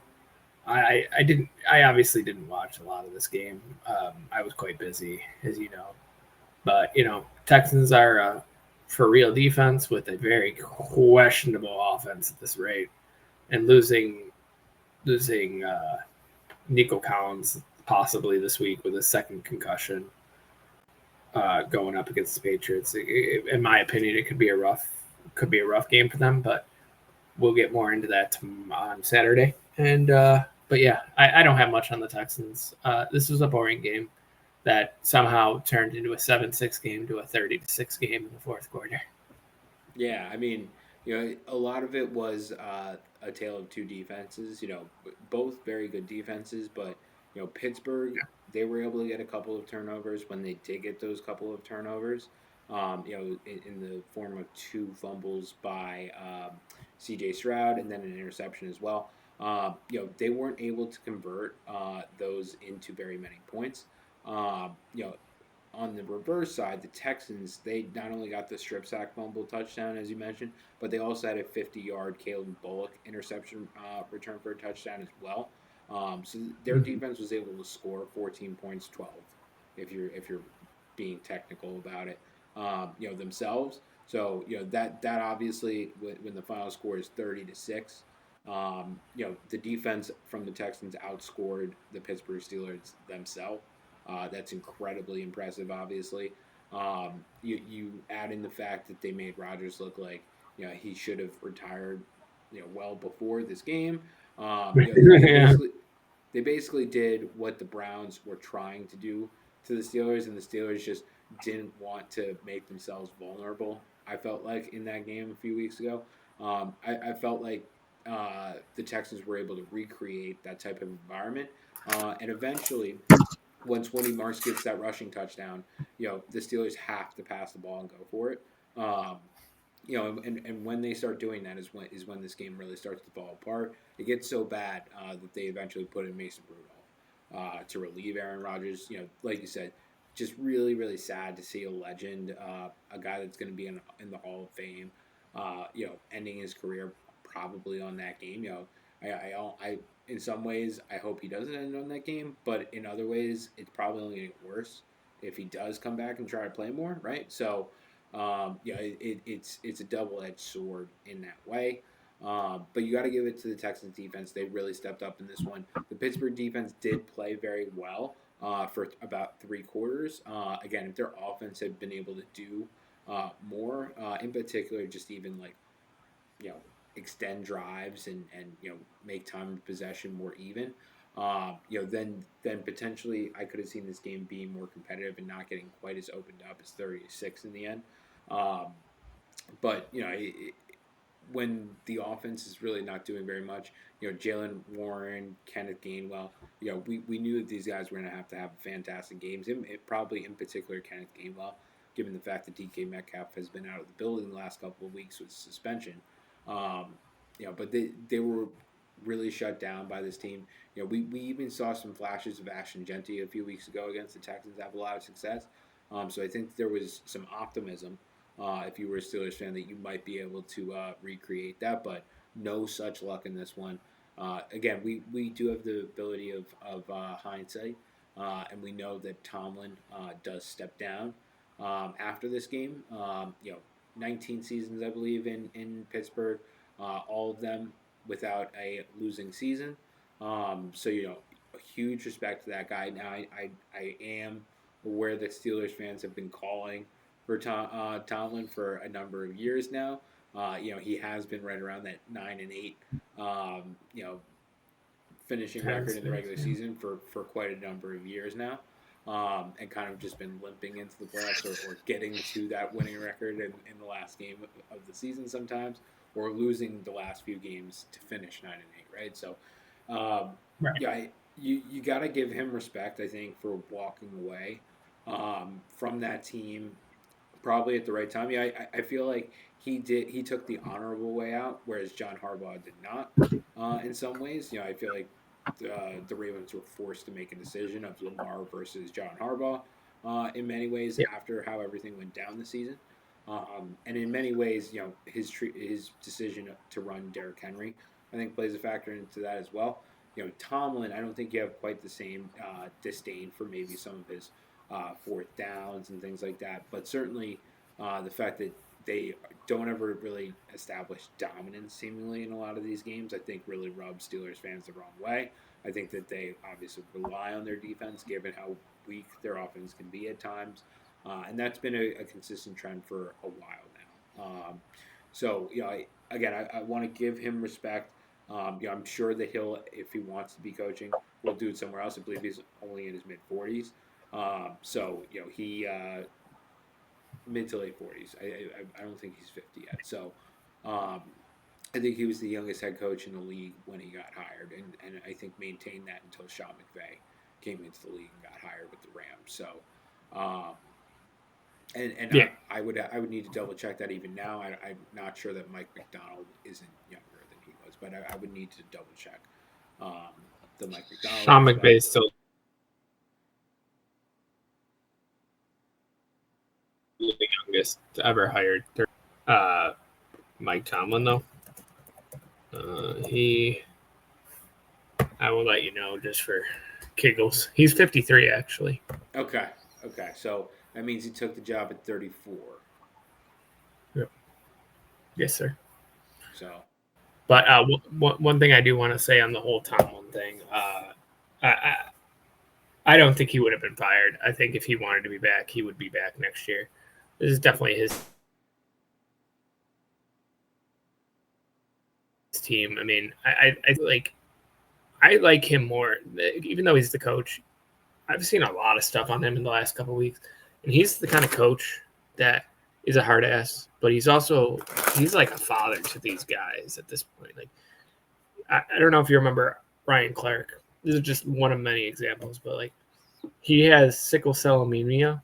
Speaker 1: I obviously didn't watch a lot of this game. I was quite busy, as you know. But Texans are for real defense with a very questionable offense at this rate, and losing Nico Collins possibly this week with a second concussion, going up against the Patriots. In my opinion, it could be a rough game for them, but we'll get more into that on Saturday. And but yeah, I don't have much on the Texans. This was a boring game that somehow turned into a 7-6 game to a 30-6 game in the fourth quarter.
Speaker 2: Yeah, I mean, a lot of it was a tale of two defenses. Both very good defenses, but Pittsburgh, they were able to get a couple of turnovers when they did get those couple of turnovers. In the form of 2 fumbles by C.J. Stroud and then an interception as well. They weren't able to convert those into very many points. On the reverse side, the Texans, they not only got the strip sack fumble touchdown, as you mentioned, but they also had a 50-yard Caleb Bullock interception return for a touchdown as well. So their defense was able to score 14 points, 12, if you're being technical about it, themselves. So that obviously when the final score is 30-6, the defense from the Texans outscored the Pittsburgh Steelers themselves. That's incredibly impressive, obviously. You add in the fact that they made Rodgers look like he should have retired, well before this game. They
Speaker 1: Yeah.
Speaker 2: basically did what the Browns were trying to do to the Steelers, and the Steelers just didn't want to make themselves vulnerable. I felt like in that game a few weeks ago, I felt like the Texans were able to recreate that type of environment, and eventually once Woody Marks gets that rushing touchdown, the Steelers have to pass the ball and go for it. Um, and when they start doing that is when this game really starts to fall apart. It gets so bad that they eventually put in Mason Rudolph to relieve Aaron Rodgers. Like you said, just really really sad to see a legend, a guy that's going to be in the Hall of Fame, ending his career probably on that game. I in some ways I hope he doesn't end on that game, but in other ways it's probably only going to get worse if he does come back and try to play more. Right, so it's a double edged sword in that way. But you got to give it to the Texans defense. They really stepped up in this one. The Pittsburgh defense did play very well for about 3 quarters. Again, if their offense had been able to do more, in particular, just even like you know extend drives and make time of possession more even. Then potentially I could have seen this game being more competitive and not getting quite as opened up as 36 in the end. Um, but when the offense is really not doing very much, Jalen Warren, Kenneth Gainwell, we knew that these guys were going to have fantastic games. Probably in particular Kenneth Gainwell, given the fact that DK Metcalf has been out of the building the last couple of weeks with suspension. Um, but they were really shut down by this team. We even saw some flashes of Ashton Genty a few weeks ago against the Texans have a lot of success. So I think there was some optimism, if you were a Steelers fan, that you might be able to recreate that, but no such luck in this one. Again, we do have the ability of hindsight, and we know that Tomlin does step down after this game. 19 seasons, I believe, in Pittsburgh, all of them without a losing season. So a huge respect to that guy. Now, I am aware that Steelers fans have been calling for Tomlin for a number of years now. He has been right around that 9-8, um, you know, finishing record in the regular season for quite a number of years now, and kind of just been limping into the playoffs or getting to that winning record in the last game of the season sometimes, or losing the last few games to finish 9-8, right? So,
Speaker 1: Right.
Speaker 2: yeah, you got to give him respect, I think, for walking away from that team probably at the right time. Yeah, I feel like he took the honorable way out, whereas John Harbaugh did not. In some ways, I feel like the Ravens were forced to make a decision of Lamar versus John Harbaugh. In many ways,
Speaker 1: Yeah.
Speaker 2: after how everything went down this season, and in many ways, his decision to run Derrick Henry, I think, plays a factor into that as well. Tomlin, I don't think you have quite the same disdain for maybe some of his fourth downs and things like that. But certainly the fact that they don't ever really establish dominance seemingly in a lot of these games, I think really rubs Steelers fans the wrong way. I think that they obviously rely on their defense given how weak their offense can be at times. And that's been a consistent trend for a while now. So, I want to give him respect. I'm sure that he'll, if he wants to be coaching, will do it somewhere else. I believe he's only in his mid 40s. He mid to late 40s. I don't think he's 50 yet. So, I think he was the youngest head coach in the league when he got hired, and I think maintained that until Sean McVay came into the league and got hired with the Rams. So, um, and
Speaker 1: Yeah.
Speaker 2: I would need to double check that even now. I'm not sure that Mike McDonald isn't younger than he was, but I would need to double check um, the Mike McDonald.
Speaker 1: Sean McVay is still the youngest ever hired. Mike Tomlin, though. I will let you know just for giggles. He's 53, actually.
Speaker 2: Okay. So that means he took the job at 34.
Speaker 1: Yep. Yes, sir.
Speaker 2: So,
Speaker 1: but one thing I do want to say on the whole Tomlin thing, I don't think he would have been fired. I think if he wanted to be back, he would be back next year. This is definitely his team. I mean, I like him more, even though he's the coach. I've seen a lot of stuff on him in the last couple of weeks, and he's the kind of coach that is a hard ass, but he's like a father to these guys at this point. Like, I don't know if you remember Ryan Clark. This is just one of many examples, but like he has sickle cell anemia,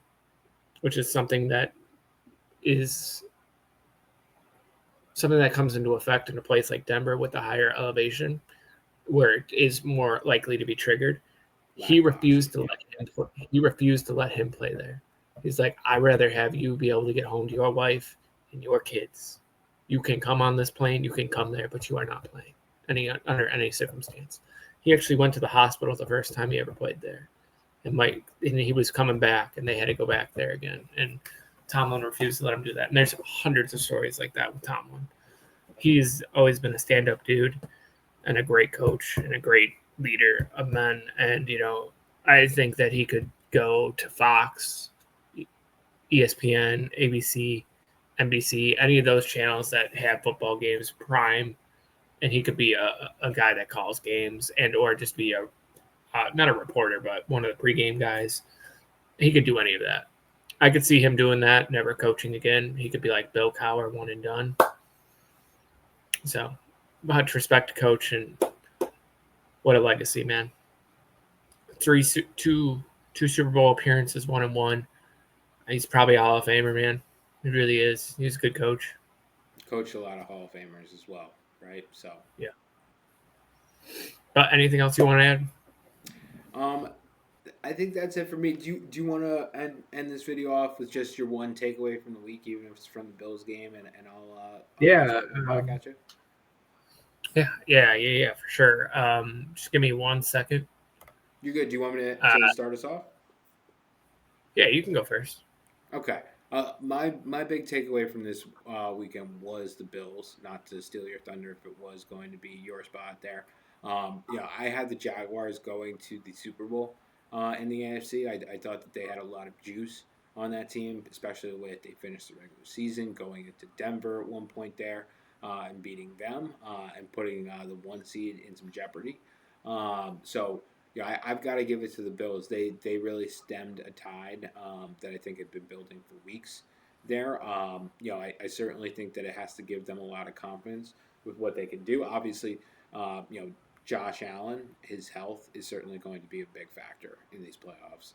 Speaker 1: which is something that comes into effect in a place like Denver with a higher elevation, where it is more likely to be triggered. He refused to let him play there. He's like, I'd rather have you be able to get home to your wife and your kids. You can come on this plane, you can come there, but you are not playing under any circumstance. He actually went to the hospital the first time he ever played there. And he was coming back, and they had to go back there again. And Tomlin refused to let him do that. And there's hundreds of stories like that with Tomlin. He's always been a stand-up dude and a great coach and a great leader of men. And, I think that he could go to Fox, ESPN, ABC, NBC, any of those channels that have football games, prime, and he could be a guy that calls games or just be not a reporter, but one of the pregame guys. He could do any of that. I could see him doing that, never coaching again. He could be like Bill Cowher, one and done. So, much respect to Coach, and what a legacy, man. Two Super Bowl appearances, 1-1. He's probably a Hall of Famer, man. He really is. He's a good coach.
Speaker 2: Coached a lot of Hall of Famers as well, right? So
Speaker 1: yeah. But anything else you want to add?
Speaker 2: I think that's it for me. Do you want to end this video off with just your one takeaway from the week, even if it's from the Bills game, and I'll back at you.
Speaker 1: Yeah, for sure. Just give me 1 second.
Speaker 2: You're good. Do you want me
Speaker 1: Uh,
Speaker 2: to start us off?
Speaker 1: yeah, you can go first.
Speaker 2: Okay. My big takeaway from this weekend was the Bills. Not to steal your thunder, if it was going to be your spot there. I had the Jaguars going to the Super Bowl in the AFC. I thought that they had a lot of juice on that team, especially the way that they finished the regular season, going into Denver at one point there and beating them and putting the one seed in some jeopardy. I've got to give it to the Bills. They really stemmed a tide that I think had been building for weeks there. I certainly think that it has to give them a lot of confidence with what they can do. Obviously, Josh Allen, his health is certainly going to be a big factor in these playoffs.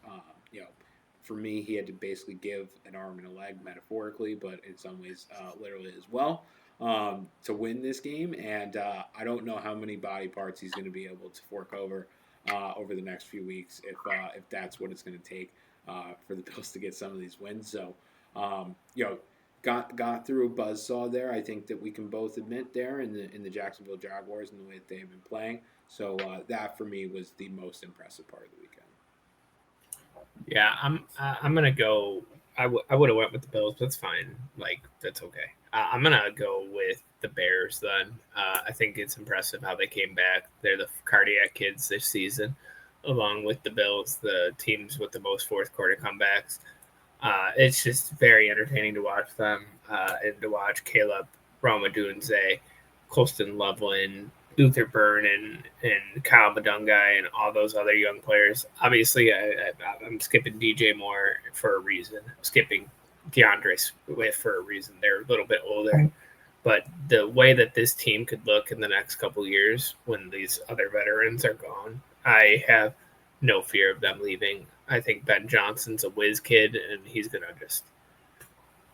Speaker 2: For me, he had to basically give an arm and a leg metaphorically, but in some ways, literally as well, to win this game. And I don't know how many body parts he's going to be able to fork over the next few weeks if that's what it's going to take for the Bills to get some of these wins. So, got through a buzzsaw there. I think that we can both admit there in the Jacksonville Jaguars and the way that they've been playing. So that for me was the most impressive part of the weekend.
Speaker 1: Yeah, I'm gonna go. I would have went with the Bills, but that's fine. Like that's okay. I'm gonna go with the Bears then. I think it's impressive how they came back. They're the cardiac kids this season, along with the Bills, the teams with the most fourth quarter comebacks. It's just very entertaining to watch them and to watch Caleb Romadunze, Colston Loveland, Luther Burn, and Kyle Badungai, and all those other young players. Obviously, I'm skipping DJ Moore for a reason. I'm skipping DeAndre Swift for a reason. They're a little bit older. But the way that this team could look in the next couple years when these other veterans are gone, I have no fear of them leaving. I think Ben Johnson's a whiz kid, and he's going to just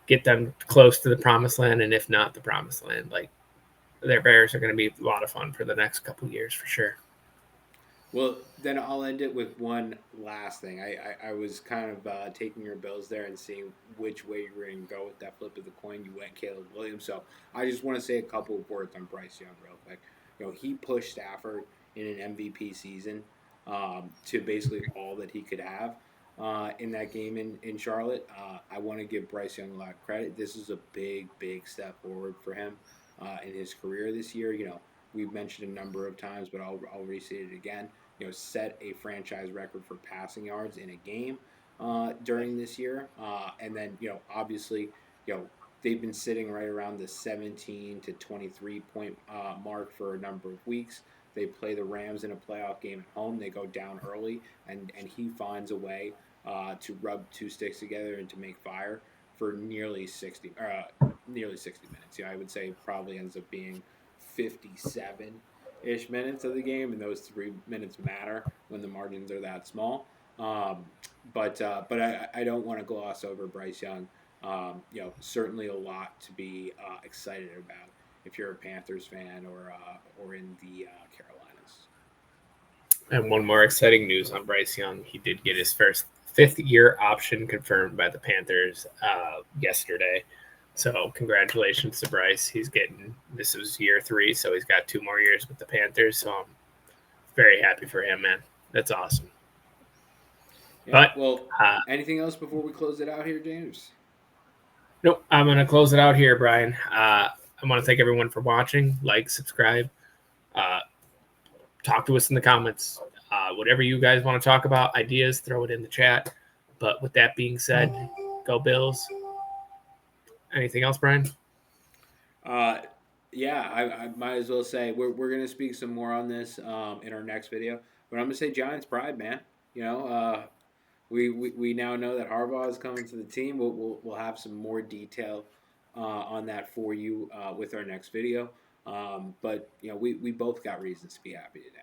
Speaker 1: get them close to the promised land, and if not the promised land, like their Bears are going to be a lot of fun for the next couple of years for sure.
Speaker 2: Well, then I'll end it with one last thing. I was kind of taking your Bills there and seeing which way you were going to go with that flip of the coin. You went Caleb Williams. So I just want to say a couple of words on Bryce Young real quick. He pushed Stafford in an MVP season to basically all that he could have in that game in Charlotte. I want to give Bryce Young a lot of credit. This is a big step forward for him in his career this year. We've mentioned a number of times, but I'll restate it again. Set a franchise record for passing yards in a game during this year, and then obviously they've been sitting right around the 17 to 23 point mark for a number of weeks. They play the Rams in a playoff game at home. They go down early, and he finds a way to rub two sticks together and to make fire for nearly 60 minutes. I would say probably ends up being 57-ish minutes of the game, and those 3 minutes matter when the margins are that small. But I don't want to gloss over Bryce Young. Certainly a lot to be excited about if you're a Panthers fan or in the Carolinas.
Speaker 1: And one more exciting news on Bryce Young: he did get his first fifth-year option confirmed by the Panthers yesterday. So congratulations to Bryce. This was year 3, so he's got 2 more years with the Panthers. So I'm very happy for him, man. That's awesome.
Speaker 2: Yeah, well, anything else before we close it out here, James?
Speaker 1: Nope. I'm going to close it out here, Brian. I want to thank everyone for watching. Like, subscribe. Talk to us in the comments. Whatever you guys want to talk about, ideas, throw it in the chat. But with that being said, go Bills. Anything else, Brian?
Speaker 2: I might as well say we're going to speak some more on this in our next video. But I'm going to say Giants pride, man. We now know that Harbaugh is coming to the team. We'll have some more detail on that for you with our next video. But we both got reasons to be happy today.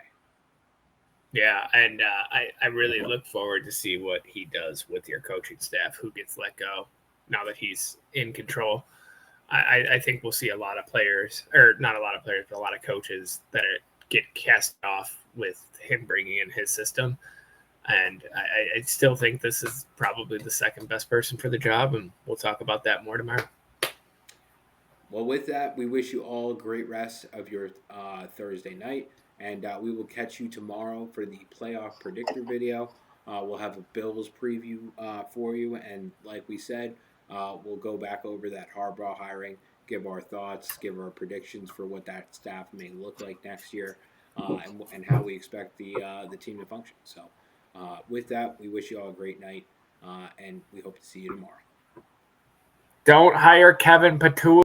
Speaker 1: Yeah, and I really look forward to see what he does with your coaching staff, who gets let go now that he's in control. I think we'll see a lot of players, or not a lot of players, but a lot of coaches that get cast off with him bringing in his system. And I still think this is probably the second best person for the job, and we'll talk about that more tomorrow.
Speaker 2: Well, with that, we wish you all a great rest of your Thursday night, and we will catch you tomorrow for the playoff predictor video. We'll have a Bills preview for you, and like we said, we'll go back over that Harbaugh hiring, give our thoughts, give our predictions for what that staff may look like next year, and how we expect the team to function. So, with that, we wish you all a great night, and we hope to see you tomorrow.
Speaker 1: Don't hire Kevin Patullo.